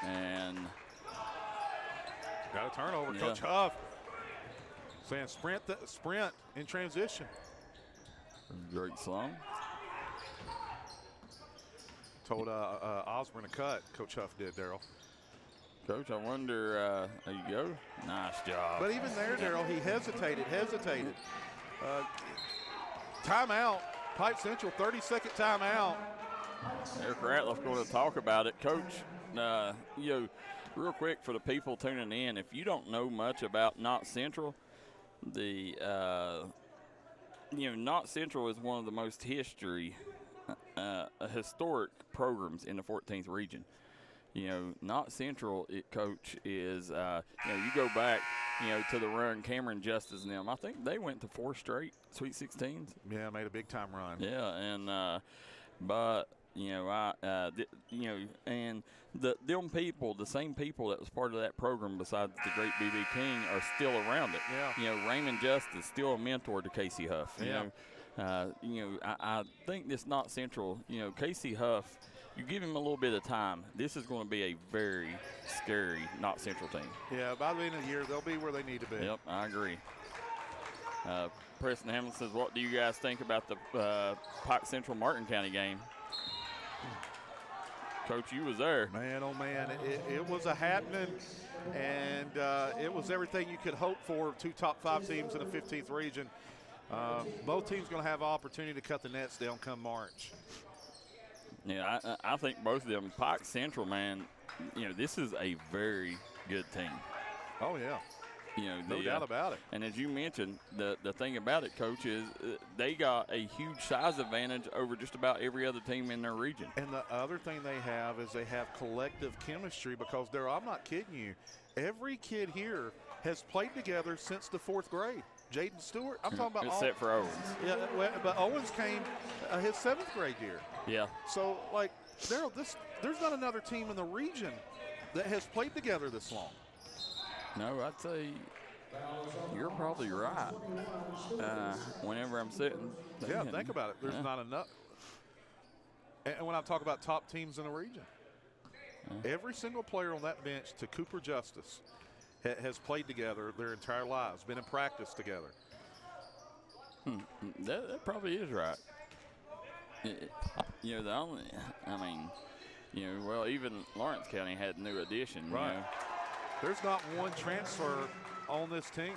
And got a turnover. Yeah. Coach Huff saying sprint in transition. Drake Sloan. Told Osborne to cut. Coach Huff did, Darryl. Coach, I wonder, there you go. Nice job. But even there, Darryl, he hesitated. Timeout. Pike Central, 30-second timeout. Eric Ratliff's going to talk about it. Coach, you know, real quick for the people tuning in, if you don't know much about Knott Central, Knott Central is one of the most historic programs in the 14th region. You know, Knott Central, coach, is, you go back, to the run Cameron Justice and them. I think they went to 4 straight Sweet 16s. Yeah, made a big time run. Yeah, and and them people, the same people that was part of that program besides the great B.B. King are still around it. Yeah. Raymond Justice still a mentor to Casey Huff. I think this Knott Central, Casey Huff, you give him a little bit of time, this is going to be a very scary Knott Central team. Yeah, by the end of the year, they'll be where they need to be. Yep, I agree. Preston Hamlin says, what do you guys think about the Pike Central Martin County game? Coach, you was there. Man, oh man, it was a happening, and it was everything you could hope for. 2 top 5 teams in the 15th region. Both teams going to have opportunity to cut the nets down come March. Yeah, I think both of them. Pike Central, man, this is a very good team. Oh, yeah. No doubt about it. And as you mentioned, the thing about it, Coach, is they got a huge size advantage over just about every other team in their region. And the other thing they have is they have collective chemistry because I'm not kidding you, every kid here has played together since the 4th grade. Jaden Stewart, I'm talking about except for Owens. Yeah, but Owens came his 7th grade year. Yeah. So, Darryl, there's not another team in the region that has played together this long. No, I'd say you're probably right. Whenever I'm sitting. Yeah, think about it. There's not enough. And when I talk about top teams in the region, every single player on that bench to Cooper Justice has played together their entire lives, been in practice together. That probably is right. Even Lawrence County had a new addition. Right. There's not one transfer on this team.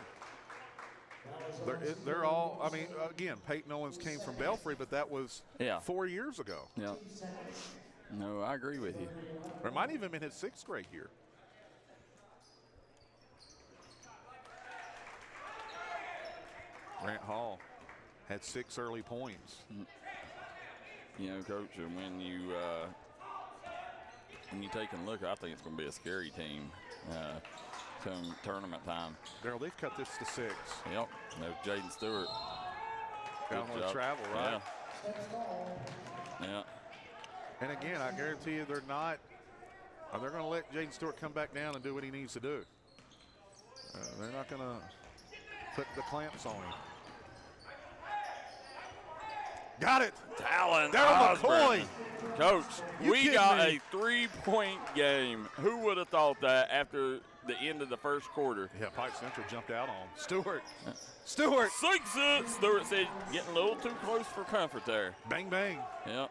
They're all, again, Peyton Owens came from Belfry, but that was 4 years ago. Yeah. No, I agree with you. Or it might even have been his 6th grade year. Grant Hall had 6 early points. You know, Coach, and when you take a look, I think it's going to be a scary team come tournament time. Darryl, they've cut this to 6. Yep, there's Jaden Stewart. Down on the travel, right? Yeah. And again, I guarantee you they're not. They're going to let Jaden Stewart come back down and do what he needs to do. They're not going to put the clamps on him. Got it. Talon. Darryl McCoy. Coach, we got me? a 3-point game. Who would have thought that after the end of the first quarter? Yeah, Pike Central jumped out on Stewart. Stewart. Sinks it. Stewart said getting a little too close for comfort there. Bang, bang. Yep.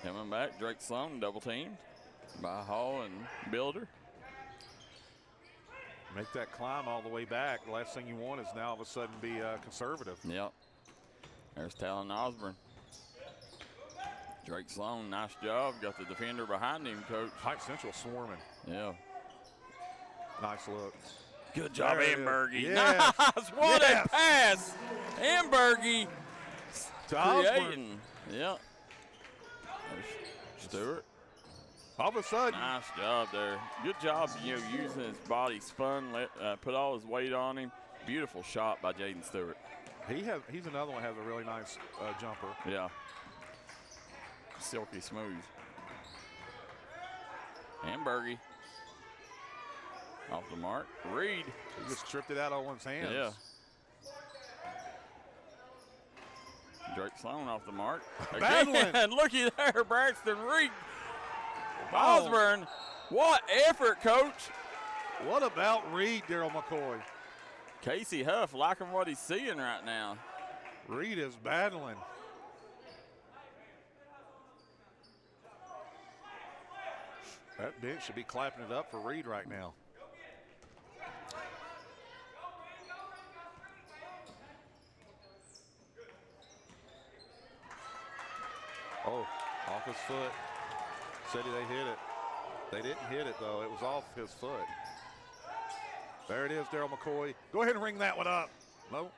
Coming back, Drake Sloan double teamed by Hall and Builder. Make that climb all the way back. The last thing you want is now all of a sudden be conservative. Yep. There's Talon Osborne. Drake Sloan, nice job. Got the defender behind him, Coach. Pike Central swarming. Yeah. Nice look. Good job, There it is. Ambergy. Yes. Nice. What Yes. a pass. Ambergy To Osborne. creating. Yep. There's Stewart. All of a sudden. Nice job there. Good job, using his body, spun, put all his weight on him. Beautiful shot by Jaden Stewart. He's another one that has a really nice jumper. Yeah. Silky smooth. Ambergy. Off the mark. Reed. He just tripped it out on one's hands. Yeah. Drake Sloan off the mark. Battling. Again, looky there, Braxton Reed. Oh. Osborne. What effort, Coach. What about Reed, Darryl McCoy? Casey Huff liking what he's seeing right now. Reed is battling. That bench should be clapping it up for Reed right now. Oh, off his foot. Said they hit it. They didn't hit it, though. It was off his foot. There it is, Darryl McCoy. Go ahead and ring that one up. No.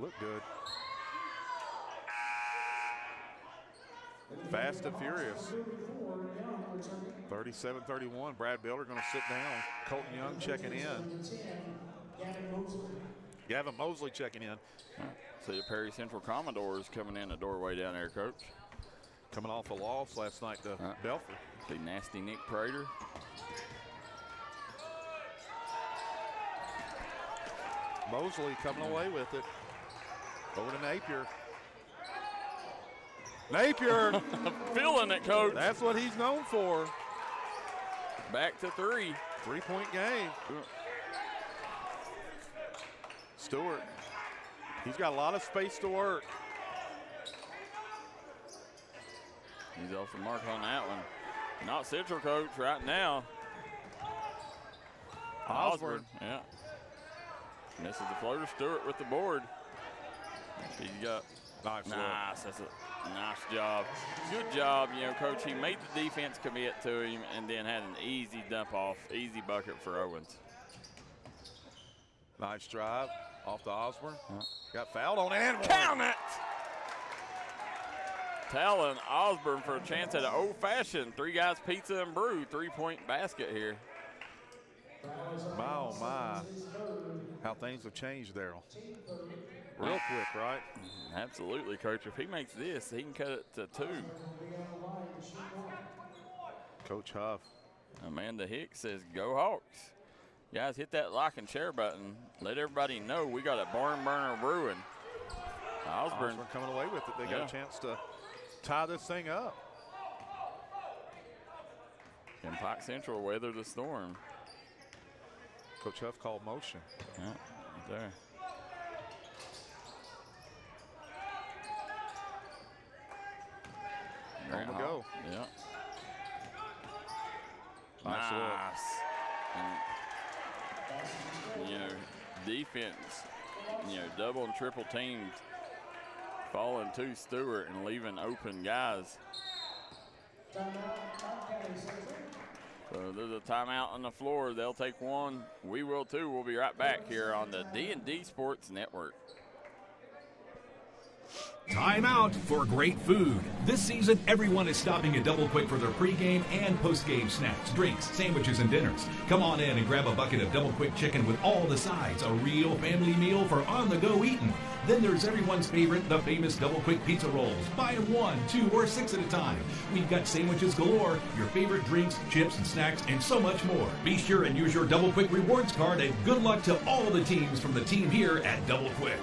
Look good. Fast and furious. 37-31. Brad Builder going to sit down. Colton Young checking in. Gavin Mosley checking in. See the Perry Central Commodores coming in the doorway down there, Coach. Coming off a loss last night to Belford. See nasty Nick Prater. Mosley coming away with it. Over to Napier. Napier. Feeling it, Coach. That's what he's known for. Back to 3. 3-point game. Stewart. He's got a lot of space to work. He's off the mark on that one. Not Central, Coach, right now. Osborne. Yeah. This is the floater. Stewart with the board. He's got Nice. That's a nice job. Good job, Coach. He made the defense commit to him and then had an easy dump off, easy bucket for Owens. Nice drive off to Osborne. Got fouled on and one. Count it! Talon Osborne for a chance at an old-fashioned 3 Guys Pizza and Brew 3-point basket here. My, oh my. How things have changed, Darryl. Real quick, right? Absolutely, Coach. If he makes this, he can cut it to 2. Coach Huff. Amanda Hicks says, go Hawks. Guys, hit that like and share button. Let everybody know we got a barn burner brewing. Osborne coming away with it. They got a chance to tie this thing up. Can Pike Central weather the storm? Coach Huff called motion. Yeah, right there. On the go. Yeah. Nice look. And, defense, double and triple teams falling to Stewart and leaving open guys. there's a timeout on the floor. They'll take one. We will too. We'll be right back here on the D&D Sports Network. Time out for great food. This season, everyone is stopping at Double Quick for their pregame and postgame snacks, drinks, sandwiches, and dinners. Come on in and grab a bucket of Double Quick chicken with all the sides, a real family meal for on-the-go eating. Then there's everyone's favorite, the famous Double Quick pizza rolls. Buy them 1, 2, or 6 at a time. We've got sandwiches galore, your favorite drinks, chips, and snacks, and so much more. Be sure and use your Double Quick rewards card, and good luck to all the teams from the team here at Double Quick.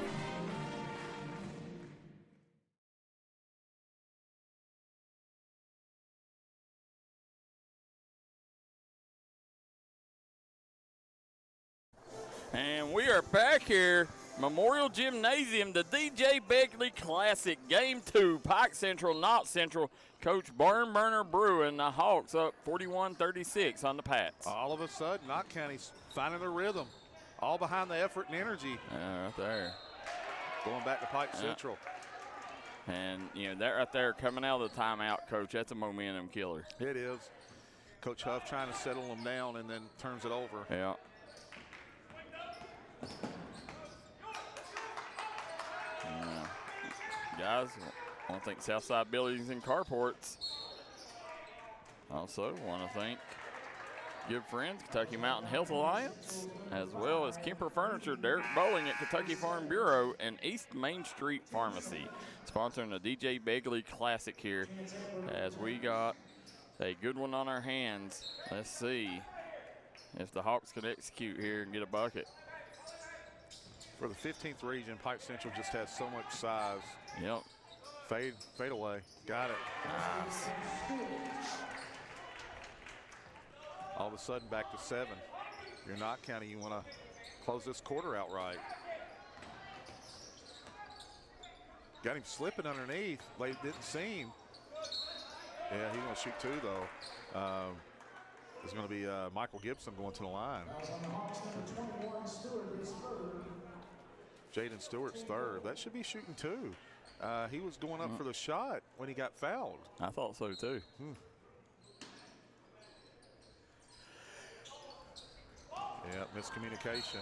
And we are back here, Memorial Gymnasium, the DJ Begley Classic, Game 2, Pike Central, Knott Central. Coach Burner Bruin, the Hawks up 41-36 on the Pats. All of a sudden, Knott County's finding their rhythm, all behind the effort and energy. Right there. Going back to Pike Central. And, you know, that right there coming out of the timeout, Coach, that's a momentum killer. It is. Coach Huff trying to settle them down and then turns it over. Yeah. Guys, I want to thank Southside Buildings and Carports. Also want to thank good friends, Kentucky Mountain Health Alliance, as well as Kemper Furniture, Derek Bowling at Kentucky Farm Bureau, and East Main Street Pharmacy, sponsoring the DJ Begley Classic here, as we got a good one on our hands. Let's see if the Hawks can execute here and get a bucket. For the 15th region, Pike Central just has so much size. Yep. Fade away. Got it. Nice. All of a sudden, back to 7. If you're Knott County, you want to close this quarter out right. Got him slipping underneath. They didn't see him. Yeah, he's going to shoot 2, though. It's going to be Michael Gibson going to the line. Jaden Stewart's 3rd. That should be shooting 2. He was going up for the shot when he got fouled. I thought so, too. Yeah, miscommunication.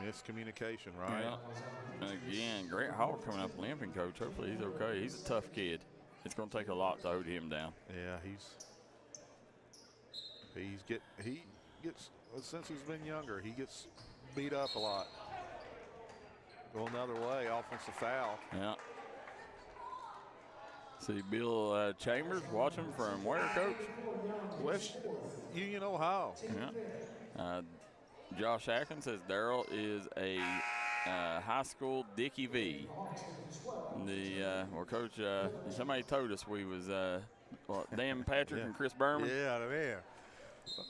Miscommunication, right? Yeah. And again, Grant Hall coming up limping, Coach. Hopefully he's okay. He's a tough kid. It's going to take a lot to hold him down. Yeah, he gets since he's been younger, he gets beat up a lot. Go another way, offensive foul. Yeah. See Bill Chambers watching from where, Coach? West Union, Ohio. Yeah. Josh Atkins says Darryl is a high school Dickie V. Coach, somebody told us we was Dan Patrick and Chris Berman. Yeah, man.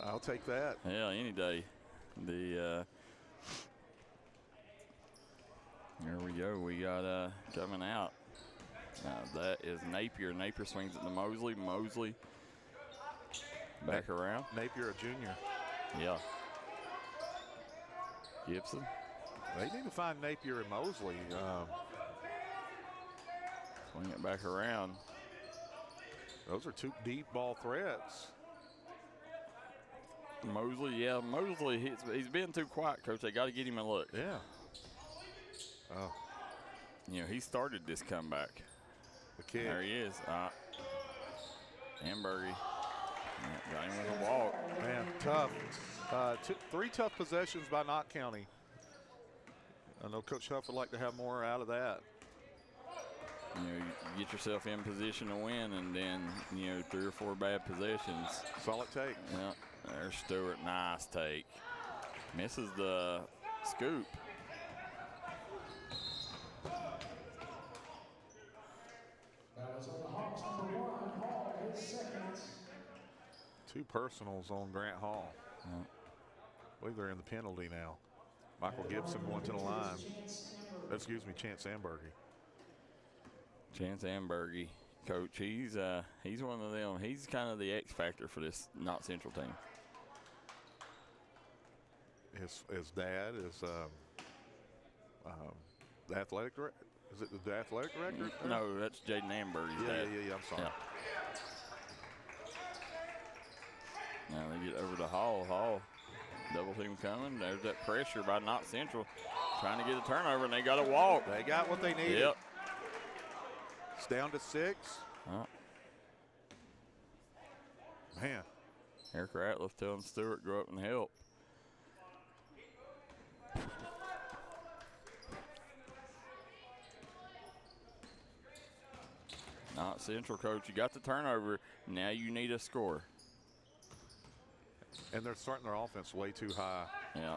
I'll take that. Yeah, any day. There we go. We got coming out. That is Napier. Napier swings it to Mosley. Mosley back around. Napier, a junior. Yeah. Gibson. They need to find Napier and Mosley. Swing it back around. Those are 2 deep ball threats. Mosley, he's been too quiet, Coach. They got to get him a look. Yeah. Oh. You know, he started this comeback. The kid. There he is. Ambergy. Got him with a walk. Man, tough. 3 tough possessions by Knott County. I know Coach Huff would like to have more out of that. You know, you get yourself in position to win, and then, 3 or 4 bad possessions. That's all it takes. Yeah. There's Stewart. Nice take. Misses the scoop. That was on the Hawks, number 1, Hall, his 2nd. 2 personals on Grant Hall. I believe they're in the penalty now. Michael Gibson going to the line. Excuse me, Chance Ambergy. Chance Ambergy, Coach. He's one of them. He's kind of the X factor for this Knott Central team. His dad is the athletic director. Is it the athletic director? No, that's Jaden Ambergy's dad. Yeah, I'm sorry. Now they get over to Hall. Hall, double team coming. There's that pressure by Knott Central. Trying to get a turnover, and they got a walk. They got what they needed. Yep. It's down to 6. Man. Eric Ratliff telling Stewart, go up and help. Knott Central, coach, you got the turnover. Now you need a score. And they're starting their offense way too high. Yeah.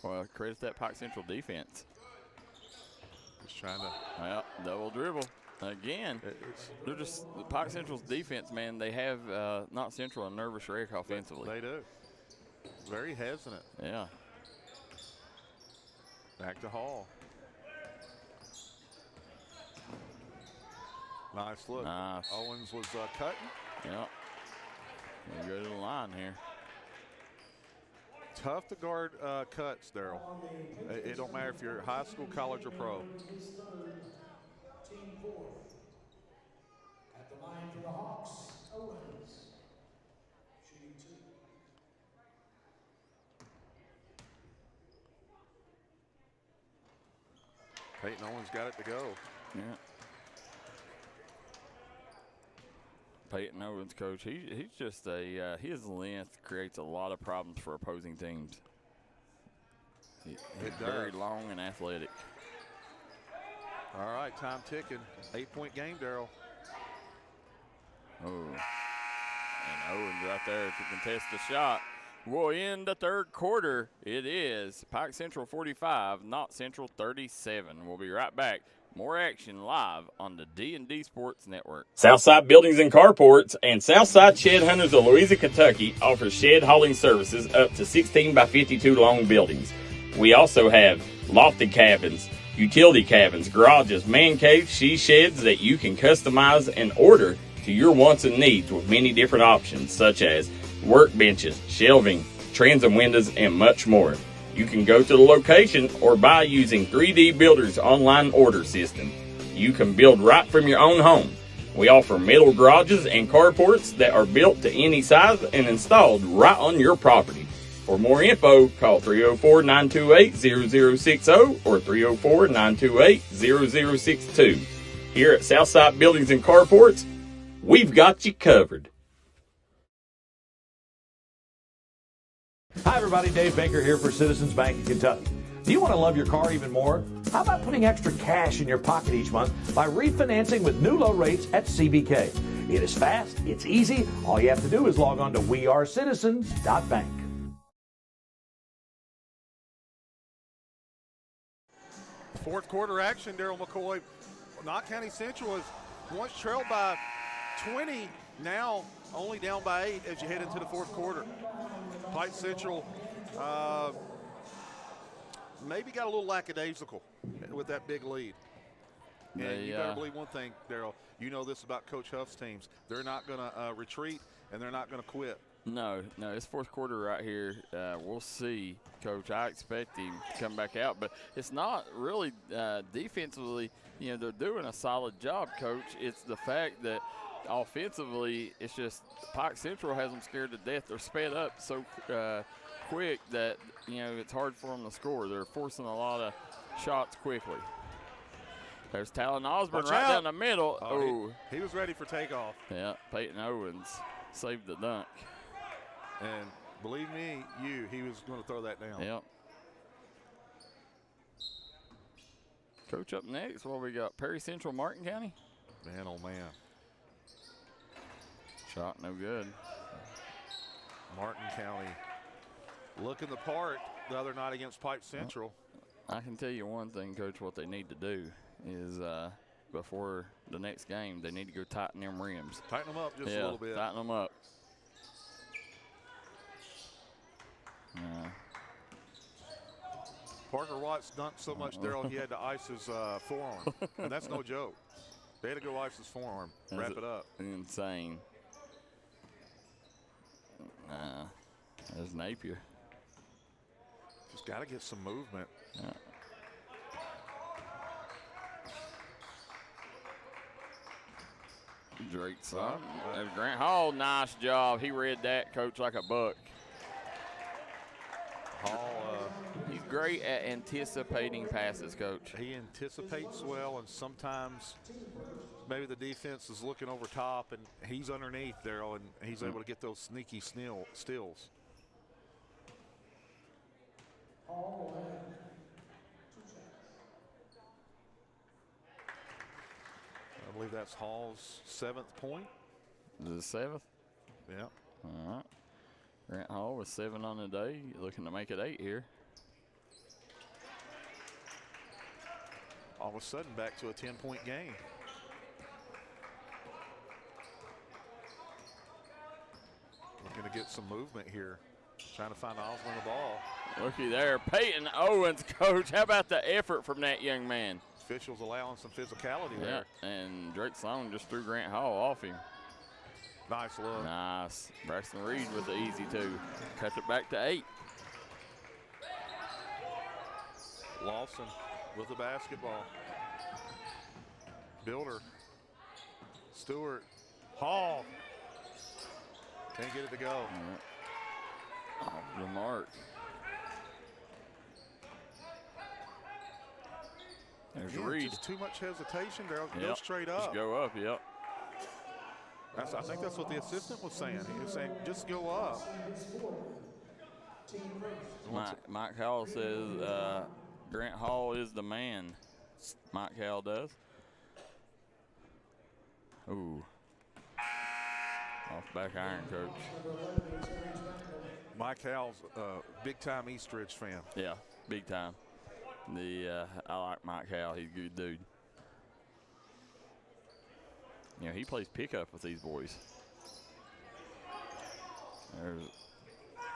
Well, credit that Pike Central defense. Just trying to. Well, double dribble. Again, they're just Pike Central's defense, man. They have Knott Central a nervous wreck offensively. They do. Very hesitant. Yeah. Back to Hall. Nice look. Nice. Owens was cutting. Yeah. We go to the line here. Tough to guard cuts, Darryl. It don't matter if you're high school, college, or pro. Team fourth. At the line for the Hawks, Owens. Shooting 2. Peyton Owens got it to go. Yeah. Peyton Owens, coach, he's just his length creates a lot of problems for opposing teams. He's very long and athletic. All right, time ticking. 8-point game, Darryl. Oh, and Owens right there to contest the shot. Well, in the third quarter, it is Pike Central 45, Knott Central 37. We'll be right back. More action live on the D&D Sports Network. Southside Buildings and Carports and Southside Shed Hunters of Louisa, Kentucky offers shed hauling services up to 16 by 52 long buildings. We also have lofted cabins, utility cabins, garages, man caves, she sheds that you can customize and order to your wants and needs with many different options such as workbenches, shelving, transom windows, and much more. You can go to the location or buy using 3D Builder's online order system. You can build right from your own home. We offer metal garages and carports that are built to any size and installed right on your property. For more info, call 304-928-0060 or 304-928-0062. Here at Southside Buildings and Carports, we've got you covered. Hi everybody, Dave Baker here for Citizens Bank of Kentucky. Do you want to love your car even more? How about putting extra cash in your pocket each month by refinancing with new low rates at CBK? It is fast, it's easy. All you have to do is log on to wearecitizens.bank. Fourth quarter action, Darryl McCoy. Knott County Central is once trailed by 20, now only down by 8 as you head into the fourth quarter. Pike Central maybe got a little lackadaisical with that big lead. And you better believe one thing, Darryl. You know this about Coach Huff's teams. They're not going to retreat, and they're not going to quit. No, it's fourth quarter right here. We'll see, Coach. I expect him to come back out, but it's not really defensively. You know, they're doing a solid job, Coach. It's the fact that offensively, it's just Pike Central has them scared to death. They're sped up so quick that, you know, it's hard for them to score. They're forcing a lot of shots quickly. There's Talon Osborne right down the middle. Oh, he was ready for takeoff. Yeah, Peyton Owens saved the dunk. And believe me, he was going to throw that down. Yep. Coach, up next, what we got? Perry Central, Martin County? Man, oh, man. Shot no good. Martin County looking the part the other night against Pike Central. I can tell you one thing, Coach, what they need to do is before the next game, they need to go tighten them rims. Tighten them up just a little bit. Tighten them up. Parker Watts dunked so much, Darryl, he had to ice his forearm. And that's no joke. They had to go ice his forearm, wrap it up. Insane. There's Napier. Just got to get some movement. Yeah. Drake Sloan. There's Grant Hall. Nice job. He read that, Coach, like a buck. Hall, he's great at anticipating passes, Coach. he anticipates well, and sometimes maybe the defense is looking over top, and he's underneath, Darryl, and he's able to get those sneaky steals. I believe that's Hall's 7th point. Is it 7th? Yeah. All right. Grant Hall with 7 on the day, looking to make it 8 here. All of a sudden, back to a 10-point game. We're going to get some movement here. Trying to find Osborne the ball. Looky there. Peyton Owens, Coach. How about the effort from that young man? Officials allowing some physicality there. And Drake Sloan just threw Grant Hall off him. Nice look. Nice. Braxton Reed with the easy 2. Cut it back to 8. Lawson with the basketball. Builder. Stewart. Hall. Can't get it to go. Off the mark. There's Again, Reed. just too much hesitation, Darryl. Yep. Go straight up. Just go up, yep. I think that's what the assistant was saying. He was saying, just go up. Mike Howell says Grant Hall is the man. Mike Howell does. Ooh. Off back iron, Coach. Mike Howell's a big-time Eastridge fan. Yeah, big time. I like Mike Howell. He's a good dude. You know, he plays pickup with these boys. There's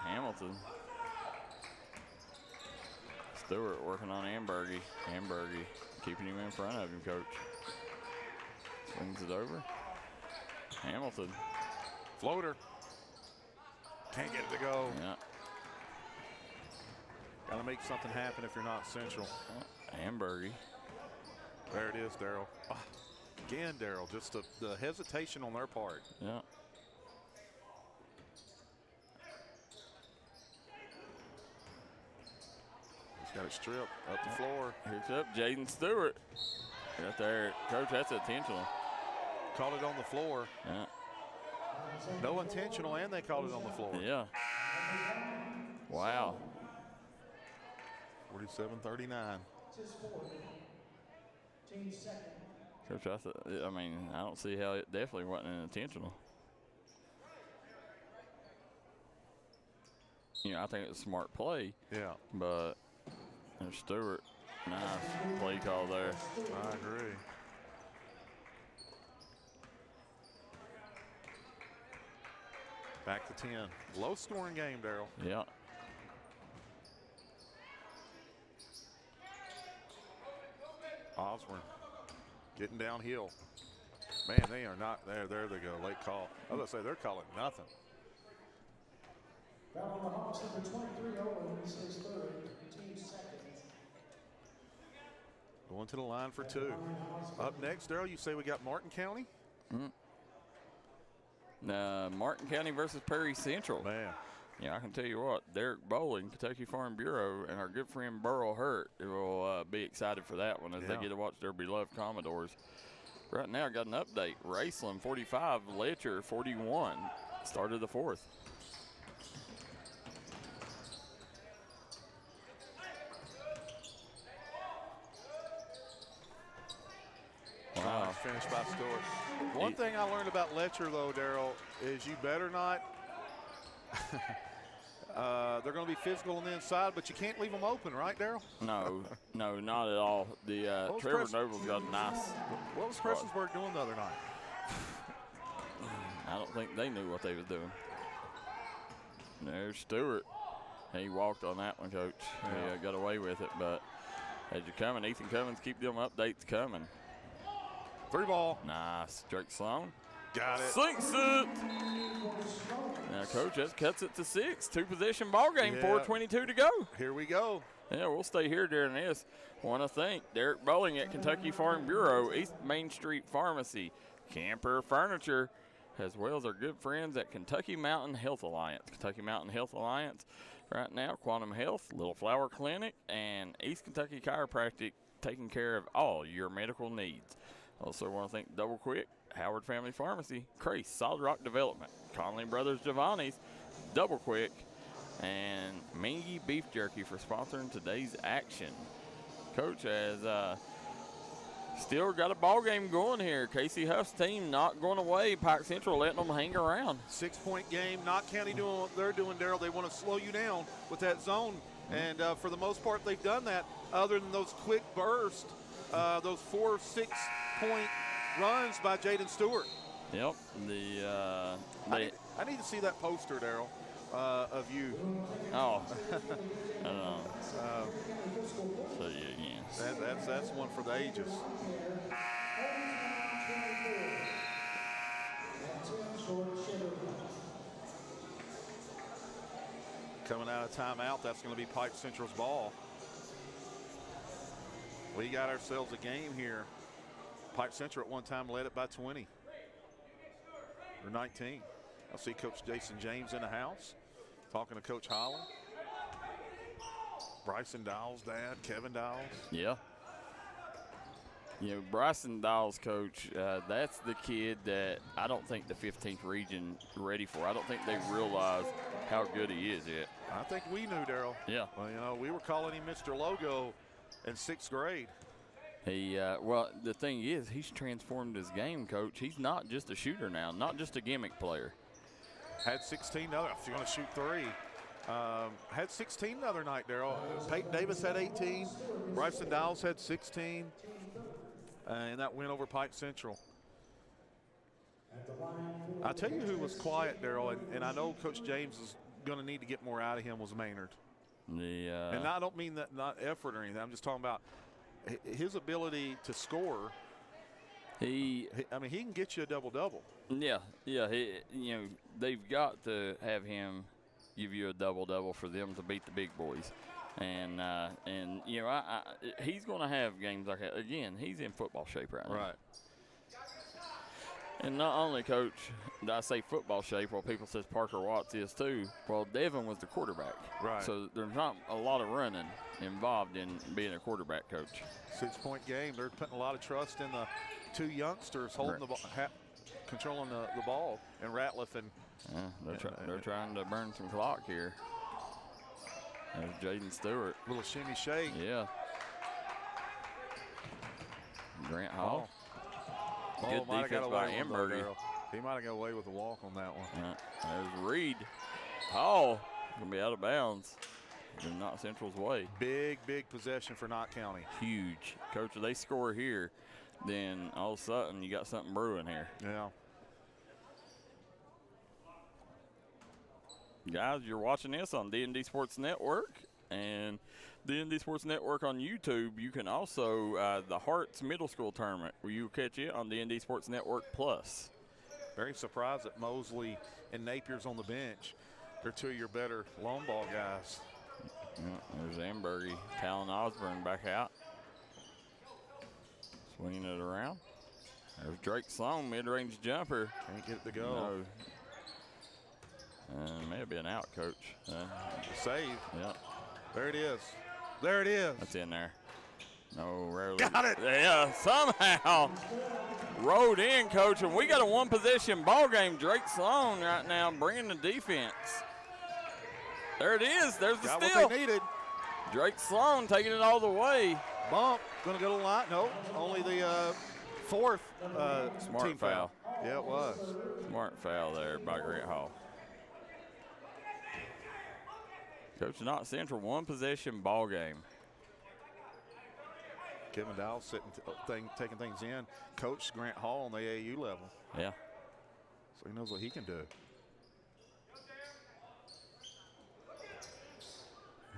Hamilton. Stewart working on Ambergy. Ambergy keeping him in front of him, Coach. Swings it over. Hamilton. Floater. Can't get it to go. Yeah. Got to make something happen if you're not Central. Ambergy. There it is, Darryl. Oh, again, Darryl, just the hesitation on their part. Yeah. He's got it stripped up the floor. Hooks up Jaden Stewart. Right there. Coach, that's intentional. Called it on the floor. Yeah. No intentional, and they called it on the floor. Yeah. Wow. 47-39. Coach, I mean, I don't see how it definitely wasn't intentional. You know, I think it was a smart play. Yeah. But there's Stewart. Nice play call there. I agree. Back to 10. Low scoring game, Darryl. Yeah. Osborne getting downhill. Man, they are not there. There they go. Late call. I was going to say, they're calling nothing. Foul on the Hawks, number 23, Owens is third, team second. Going to the line for 2. Up next, Darryl, you say we got Martin County? Martin County versus Perry Central. Man. Yeah, I can tell you what, Derek Bowling, Kentucky Farm Bureau, and our good friend Burl Hurt will be excited for that one as they get to watch their beloved Commodores. Right now, I got an update. Raceland 45, Letcher 41. Started the 4th. Wow. Nice finish by Stewart. One thing I learned about Letcher, though, Darryl, is you better not. They're going to be physical on the inside, but you can't leave them open, right, Darryl? No, not at all. The Trevor Noble's got a nice. What was Prestonsburg doing the other night? I don't think they knew what they was doing. There's Stewart. He walked on that one, Coach. Yeah. He got away with it, but as you're coming, Ethan Cummins, keep them updates coming. 3 ball. Nice. Drake Sloan. Got it. Sinks it. Now, Coach, that cuts it to 6. 2-possession ball game, 4:22 to go. Here we go. Yeah, we'll stay here during this. Want to thank Derek Bowling at Kentucky Farm Bureau, East Main Street Pharmacy, Camper Furniture, as well as our good friends at Kentucky Mountain Health Alliance. Kentucky Mountain Health Alliance right now, Quantum Health, Little Flower Clinic, and East Kentucky Chiropractic taking care of all your medical needs. Also want to thank Double Quick, Howard Family Pharmacy, Crace, Solid Rock Development, Conley Brothers Giovanni's, Double Quick, and Mingy Beef Jerky for sponsoring today's action. Coach has still got a ball game going here. Casey Huff's team not going away. Pike Central letting them hang around. 6-point game. Knott County doing what they're doing, Darryl. They want to slow you down with that zone. And for the most part, they've done that other than those quick bursts, those 4 6-point runs by Jaden Stewart. Yep. I need to see that poster, Darryl, of you. Oh. I don't know. So, yeah. That's one for the ages. Coming out of timeout, that's going to be Pike Central's ball. We got ourselves a game here. Pike Central at one time led it by 20 or 19. I see Coach Jason James in the house talking to Coach Holland. Bryson Dowell's dad, Kevin Dowell. Yeah. You know, Bryson Dowell's coach, that's the kid that I don't think the 15th region ready for. I don't think they realize how good he is yet. I think we knew, Darryl. Yeah. Well, you know, we were calling him Mr. Logo in 6th grade. He, well, the thing is, he's transformed his game, Coach. He's not just a shooter now, not just a gimmick player. Had 16 the other, if you're going to shoot 3. Had 16 the other night, Darryl. Peyton Davis had 18. Bryson Dowles had 16. And that win over Pike Central. I'll tell you who was quiet, Darryl, and I know Coach James is going to need to get more out of him, was Maynard. And I don't mean that not effort or anything. I'm just talking about his ability to score. I mean, he can get you a double-double. Yeah. You know, they've got to have him give you a double-double for them to beat the big boys. And you know, he's going to have games like that. Again, he's in football shape right now. Right. And not only, Coach, did I say football shape, well, people says Parker Watts is too. Well, Devin was the quarterback. Right. So there's not a lot of running involved in being a quarterback, Coach. 6-point game. They're putting a lot of trust in the 2 youngsters holding the ball, controlling the ball, and Ratliff and they're trying to burn some clock here. There's Jaden Stewart. Little shimmy shake. Yeah. Grant Hall. Good defense by Embergy. He might have got away with a walk on that one. There's Reed. Hall going to be out of bounds. In Knott Central's way. Big possession for Knott County. Huge. Coach, if they score here, then all of a sudden you got something brewing here. Yeah. Guys, you're watching this on D&D Sports Network and D&D Sports Network on YouTube. You can also, the Hearts Middle School Tournament, where you catch it on D&D Sports Network Plus. Very surprised that Mosley and Napier's on the bench. They're 2 of your better long ball guys. Yeah, there's Ambergy. Talon Osborne back out. Swinging it around. There's Drake Sloan, mid-range jumper. Can't get it to go. No. May have been out, Coach. Save. Yeah. There it is. There it is. That's in there. No, rarely. Got it. Yeah, somehow rode in, Coach, and we got a one-possession ball game. Drake Sloan right now bringing the defense. There it is. There's the Got steal. what they needed. Drake Sloan taking it all the way. Bump. Going to go to the line. No, only the 4th Smart team foul. Yeah, it was. Smart foul there by Grant Hall. Coach, Knott Central, one-possession ball game. Kevin Dowell taking things in. Coach Grant Hall on the AAU level. Yeah. So he knows what he can do.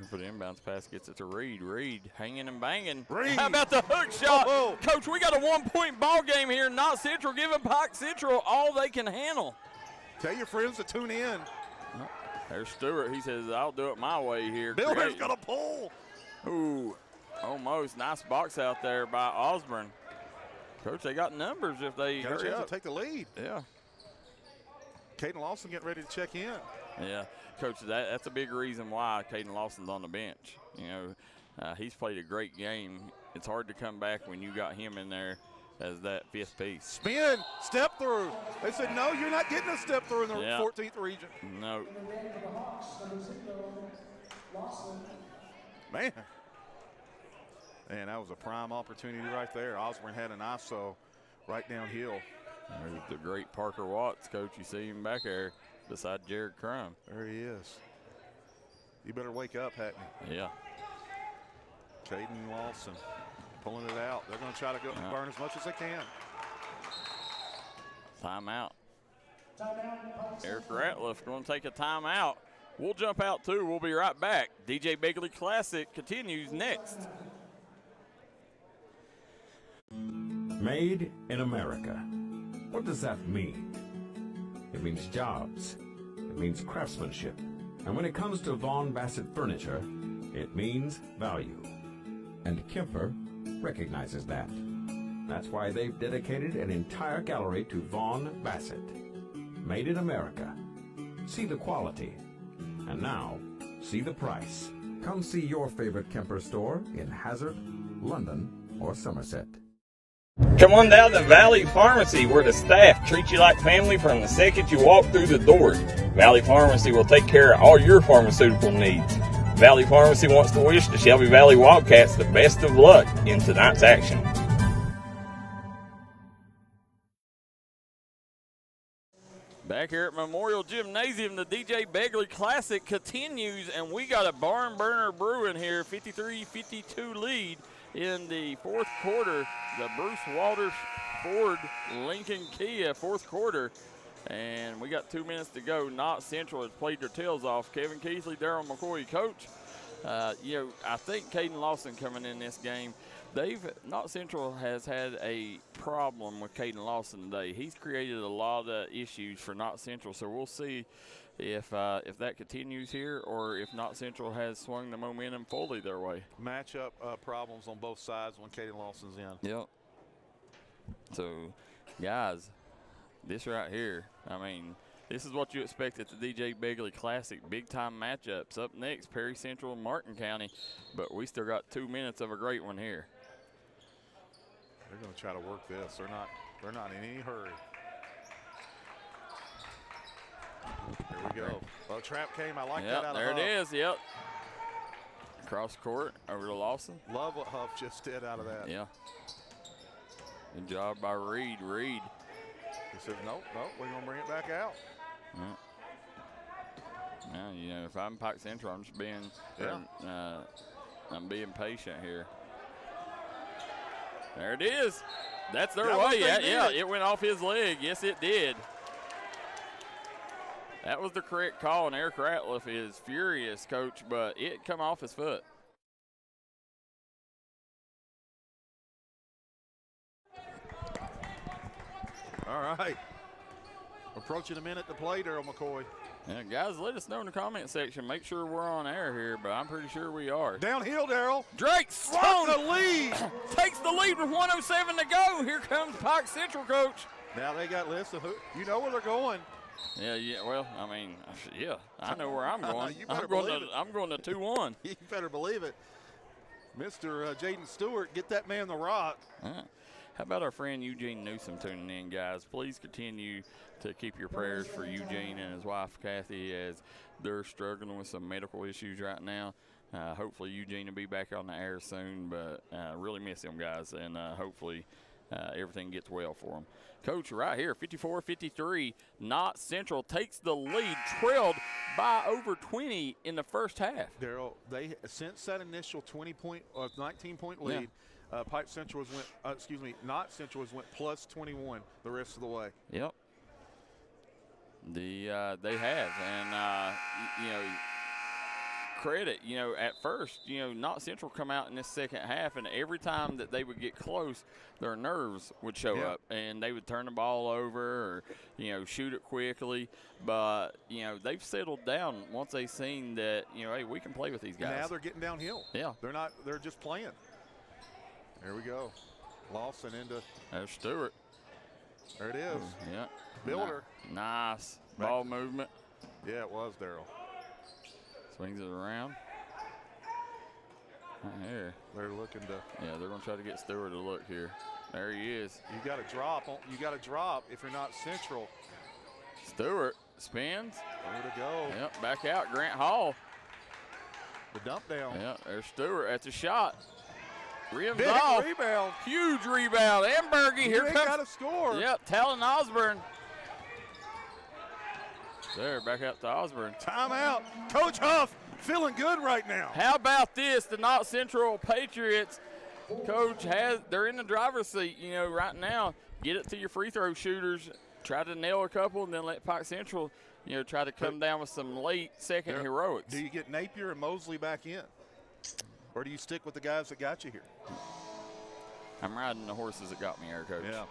For the inbounds pass, gets it to Reed. Reed hanging and banging. Reed. How about the hook shot? Oh. Coach, we got a one-point ball game here. Knott Central giving Pike Central all they can handle. Tell your friends to tune in. There's Stewart. He says, I'll do it my way here. Miller's going to pull. Ooh, almost. Nice box out there by Osborne. Coach, they got numbers if they got a hurry chance up. to take the lead. Yeah. Caden Lawson getting ready to check in. Yeah, Coach, that's a big reason why Caden Lawson's on the bench. You know, he's played a great game. It's hard to come back when you got him in there as that fifth piece. Spin, step through. They said, no, you're not getting a step through in the 14th region. No. Man. Man, that was a prime opportunity right there. Osborne had an ISO right downhill. There's the great Parker Watts, Coach. You see him back there beside Jared Crum. There he is. You better wake up, Hackney. Yeah. Caden Lawson pulling it out. They're going to try to go burn as much as they can. Timeout. Eric Ratliff going to take a timeout. We'll jump out too. We'll be right back. DJ Begley Classic continues next. Made in America. What does that mean? It means jobs. It means craftsmanship. And when it comes to Vaughn Bassett furniture, it means value. And Kemper recognizes that. That's why they've dedicated an entire gallery to Vaughn Bassett. Made in America. See the quality. And now, see the price. Come see your favorite Kemper store in Hazard, London, or Somerset. Come on down to Valley Pharmacy, where the staff treats you like family from the second you walk through the doors. Valley Pharmacy will take care of all your pharmaceutical needs. Valley Pharmacy wants to wish the Shelby Valley Wildcats the best of luck in tonight's action. Back here at Memorial Gymnasium, the DJ Begley Classic continues, and we got a barn burner brewing here, 53-52 lead in the fourth quarter. The Bruce Walters Ford Lincoln Kia fourth quarter, and we got 2 minutes to go. Knott Central has played their tails off. Kevin Keithley, Darryl McCoy, coach. I think Caden Lawson coming in this game. Knott Central has had a problem with Caden Lawson today. He's created a lot of issues for Knott Central, so we'll see if that continues here or if Knott Central has swung the momentum fully their way. Matchup problems on both sides when Caden Lawson's in. Yep. So, guys, this right here, I mean, this is what you expect at the DJ Begley Classic. Big-time matchups. Up next, Perry Central and Martin County, but we still got 2 minutes of a great one here. They're going to try to work this. They're not in any hurry. Here we go. Well, trap came. I like that out of there Huff. it is. Yep. Cross court over to Lawson. Love what Huff just did out of that. Yeah. Good job by Reed. Reed. He says, nope, we're going to bring it back out. Now, if I'm Pike Central, I'm just being, I'm being patient here. There it is. That's their way. Yeah, it went off his leg. Yes, it did. That was the correct call, and Eric Ratliff is furious, Coach, but it come off his foot. All right. Approaching a minute to play, Darryl McCoy. Yeah, guys, let us know in the comment section. Make sure we're on air here, but I'm pretty sure we are. Downhill, Darryl. Drake Stone the lead. Takes the lead with 1:07 to go. Here comes Pike Central, Coach. Now they got listen. You know where they're going. Yeah. Well, I mean, I know where I'm going. You better believe it. I'm going to 2-1. You better believe it. Mr. Jaden Stewart, get that man the rock. How about our friend Eugene Newsom tuning in, guys? Please continue to keep your prayers for Eugene and his wife, Kathy, as they're struggling with some medical issues right now. Hopefully Eugene will be back on the air soon, but really miss him, guys, and hopefully everything gets well for him. Coach, right here, 54-53, Knott Central takes the lead, trailed by over 20 in the first half. Darryl, since that initial 19-point lead, Knott Central has went plus 21 the rest of the way. Yep. They have, and credit, at first, Knott Central come out in this second half, and every time that they would get close, their nerves would show up, and they would turn the ball over or, shoot it quickly. But, they've settled down once they've seen that, hey, we can play with these guys. Now they're getting downhill. Yeah. They're just playing. There we go. Lawson into. There's Stewart. There it is. Yeah. Builder. Nice. Ball movement. Yeah, it was Darryl. Swings it around. Right here. They're looking to. Yeah, they're going to try to get Stewart to look here. There he is. You got to drop. You got to drop if you're not central. Stewart spins. Where to go? Yep, back out. Grant Hall. The dump down. Yeah, there's Stewart. That's a shot. Rims Big off. rebound. Huge rebound. Ambergy, here comes. Got to score. Yep, Talon Osborne. There, back out to Osborne. Timeout. Coach Huff feeling good right now. How about this? The Knott Central Patriots coach they're in the driver's seat, right now. Get it to your free throw shooters. Try to nail a couple and then let Pike Central, try to come down with some late second heroics. Do you get Napier and Mosley back in? Or do you stick with the guys that got you here? I'm riding the horses that got me here, Coach. Yeah.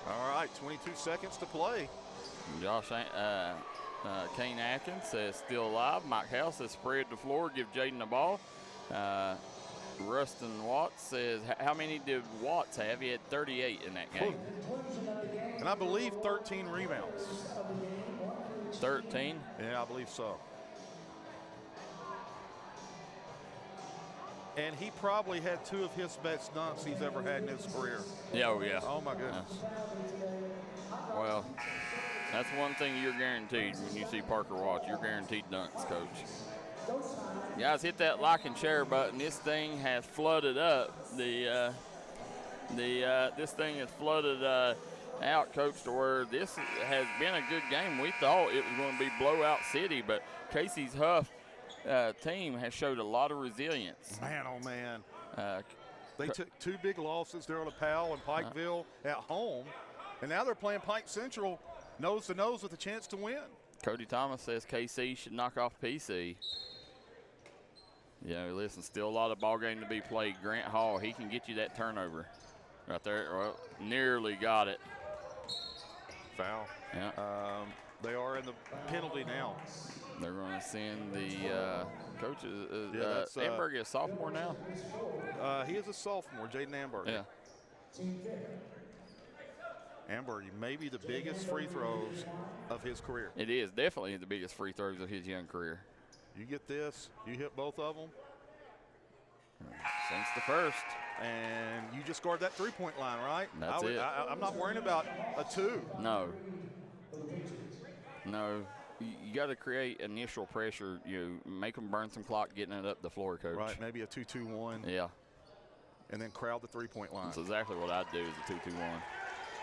All right, 22 seconds to play. Kane Atkins says still alive. Mike House says spread the floor, give Jaden the ball. Rustin Watts says, how many did Watts have? He had 38 in that game. And I believe 13 rebounds. 13? Yeah, I believe so. And he probably had 2 of his best dunks he's ever had in his career. Yeah, oh yeah. Oh my goodness. Well, that's one thing you're guaranteed when you see Parker Watts. You're guaranteed dunks, Coach. Guys, hit that like and share button. This thing has flooded up. This thing has flooded out, Coach, to where this has been a good game. We thought it was going to be blowout city, but Casey's Huff team has showed a lot of resilience. Man, oh man. They took 2 big losses, Darryl to Powell and Pikeville at home, and now they're playing Pike Central nose to nose with a chance to win. Cody Thomas says KC should knock off PC. Listen, still a lot of ball game to be played. Grant Hall, he can get you that turnover right there. Well, nearly got it. Foul. Yeah. They are in the penalty now. They're going to send the coaches. That's Amberg is a sophomore now? He is a sophomore, Jaden Amberg. Yeah. Amberg, maybe the biggest free throws of his career. It is definitely the biggest free throws of his young career. You get this, you hit both of them. Since the first. And you just scored that three-point line, right? That's it. I'm not worrying about a 2. No. You got to create initial pressure. Make them burn some clock getting it up the floor, Coach. Right, maybe a 2-2-1. Yeah. And then crowd the three-point line. That's exactly what I'd do is a 2-2-1.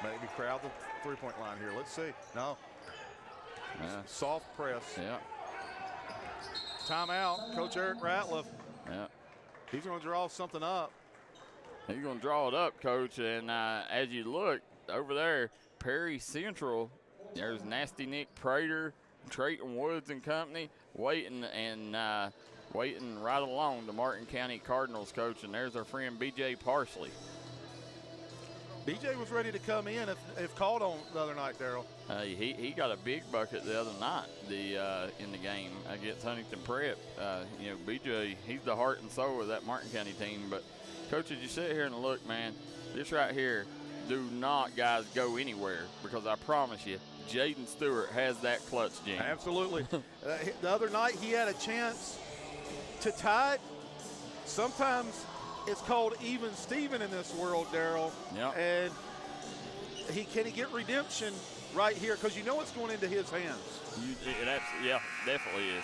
Maybe crowd the three-point line here. Let's see. No. Yeah. Soft press. Yeah. Timeout. Coach Eric Ratliff. Yeah. He's going to draw something up. He's going to draw it up, Coach. And as you look over there, Perry Central, there's Nasty Nick Prater, Trayton Woods and company waiting right along the Martin County Cardinals, Coach. And there's our friend B.J. Parsley. BJ was ready to come in if called on the other night, Darryl. He got a big bucket the other night in the game against Huntington Prep. BJ, he's the heart and soul of that Martin County team. But, Coach, as you sit here and look, man, this right here, do not, guys, go anywhere because I promise you, Jaden Stewart has that clutch gene. Absolutely. The other night he had a chance to tie it. Sometimes it's called even Steven in this world, Darryl. Yeah. And can he get redemption right here? Because it's going into his hands. Yeah, definitely is.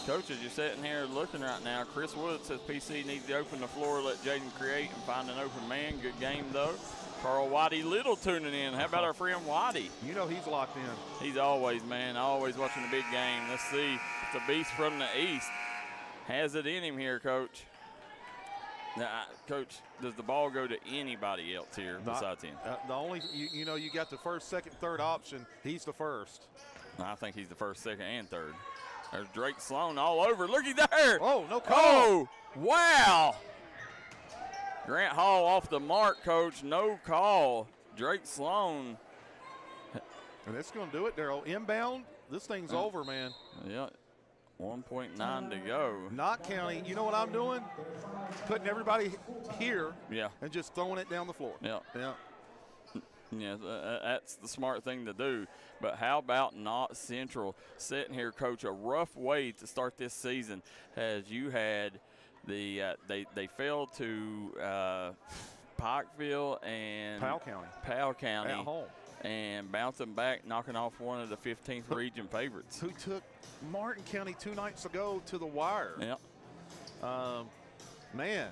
Coach, as you're sitting here looking right now, Chris Wood says PC needs to open the floor, let Jaden create and find an open man. Good game, though. Carl Whitey Little tuning in. How about our friend Whitey? He's locked in. He's always watching the big game. Let's see if the beast from the east has it in him here, Coach. Now, Coach, does the ball go to anybody else here besides him? The only, you got the first, second, third option. He's the first. I think he's the first, second, and third. There's Drake Sloan all over. Looky there. Oh, no call. Oh, wow. Grant Hall off the mark, Coach. No call. Drake Sloan. And it's going to do it, Darryl. Inbound, this thing's over, man. Yeah. 1.9 to go. Knott County, you know what I'm doing? Putting everybody here Yeah. and just throwing it down the floor. Yeah. Yeah. Yeah, that's the smart thing to do. But how about Knott Central sitting here, Coach? A rough way to start this season, as you had the they fell to Pikeville and Powell County at home, and bouncing back, knocking off one of the 15th region favorites, who took Martin County 2 nights ago to the wire. Yeah. Man.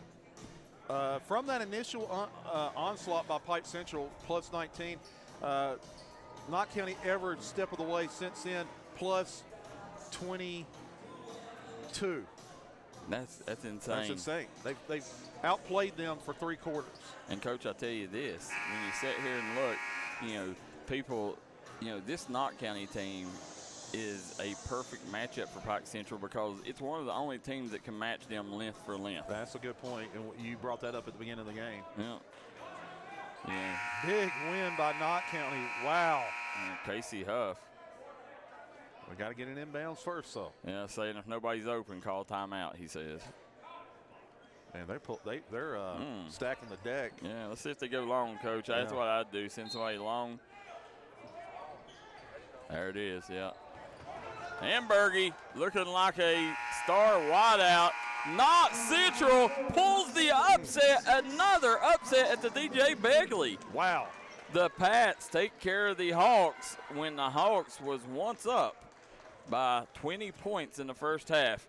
From that initial onslaught by Pike Central, plus 19, Knott County average step of the way since then, plus 22. That's insane. That's insane. They've outplayed them for 3 quarters. And, Coach, I tell you this, when you sit here and look, people, this Knott County team is a perfect matchup for Pike Central because it's one of the only teams that can match them length for length. That's a good point, and you brought that up at the beginning of the game. Yeah. Big win by Knott County. Wow. And Casey Huff. We got to get an inbounds first, though. Yeah, saying if nobody's open, call timeout, he says. Man, they're stacking the deck. Yeah, let's see if they go long, Coach. That's what I'd do, send somebody long. There it is, yeah. Hamburgie looking like a star wideout. Knott Central pulls the upset, another upset at the DJ Begley. Wow. The Pats take care of the Hawks when the Hawks was once up by 20 points in the first half.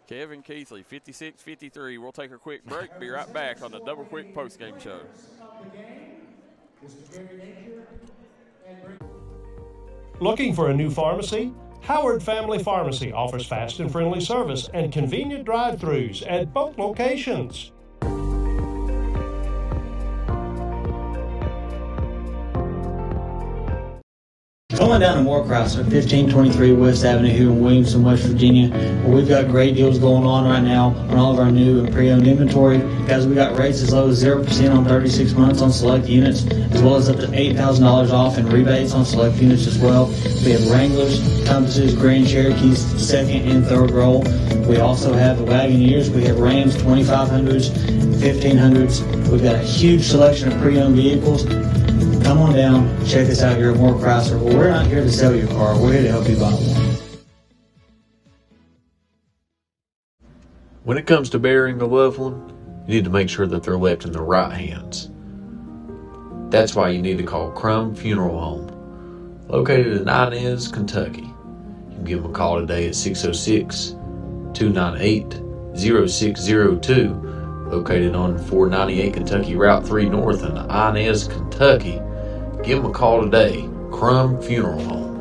Kevin Keithley, 56-53. We'll take a quick break. Be right back on the Double Quick postgame show. Looking for a new pharmacy? Howard Family Pharmacy offers fast and friendly service and convenient drive-thrus at both locations. Going down to Moorcross at 1523 West Avenue here in Williamson, West Virginia, where we've got great deals going on right now on all of our new and pre-owned inventory. Guys, we got rates as low as 0% on 36 months on select units, as well as up to $8,000 off in rebates on select units as well. We have Wranglers, Compasses, Grand Cherokees, second and third roll. We also have the Wagoneers. We have Rams 2500s, 1500s. We've got a huge selection of pre-owned vehicles. Come on down, check us out here at Moorcross. We're not here to sell your car. We're here to help you buy one. When it comes to burying a loved one, you need to make sure that they're left in the right hands. That's why you need to call Crum Funeral Home, located in Inez, Kentucky. You can give them a call today at 606-298-0602, located on 498 Kentucky Route 3 North in Inez, Kentucky. Give them a call today, Crum Funeral Home.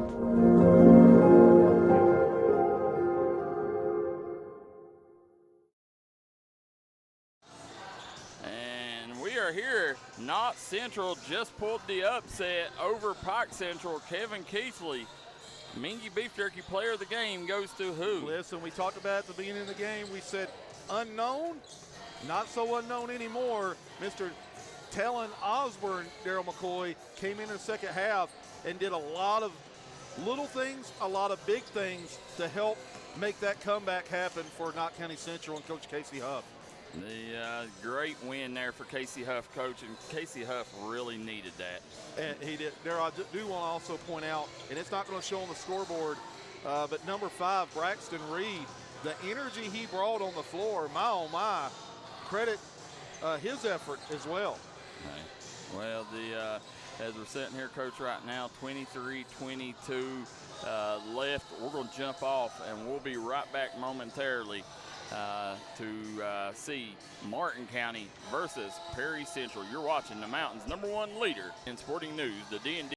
And we are here. Knott Central just pulled the upset over Pike Central. Kevin Keithley, Mingy Beef Jerky player of the game, goes to who? Listen, we talked about at the beginning of the game, we said unknown, not so unknown anymore. Mr. Talon Osborne, Darryl McCoy, came in the second half and did a lot of little things, a lot of big things to help make that comeback happen for Knott County Central and Coach Casey Huff. The great win there for Casey Huff, Coach, and Casey Huff really needed that. And he did. Darryl, I do want to also point out, and it's not going to show on the scoreboard, but number 5, Braxton Reed, the energy he brought on the floor, my oh my, credit his effort as well. Okay. Well, as we're sitting here, Coach, right now, 23-22 left. We're going to jump off, and we'll be right back momentarily to see Martin County versus Perry Central. You're watching the Mountain's #1 leader in sporting news, the D&D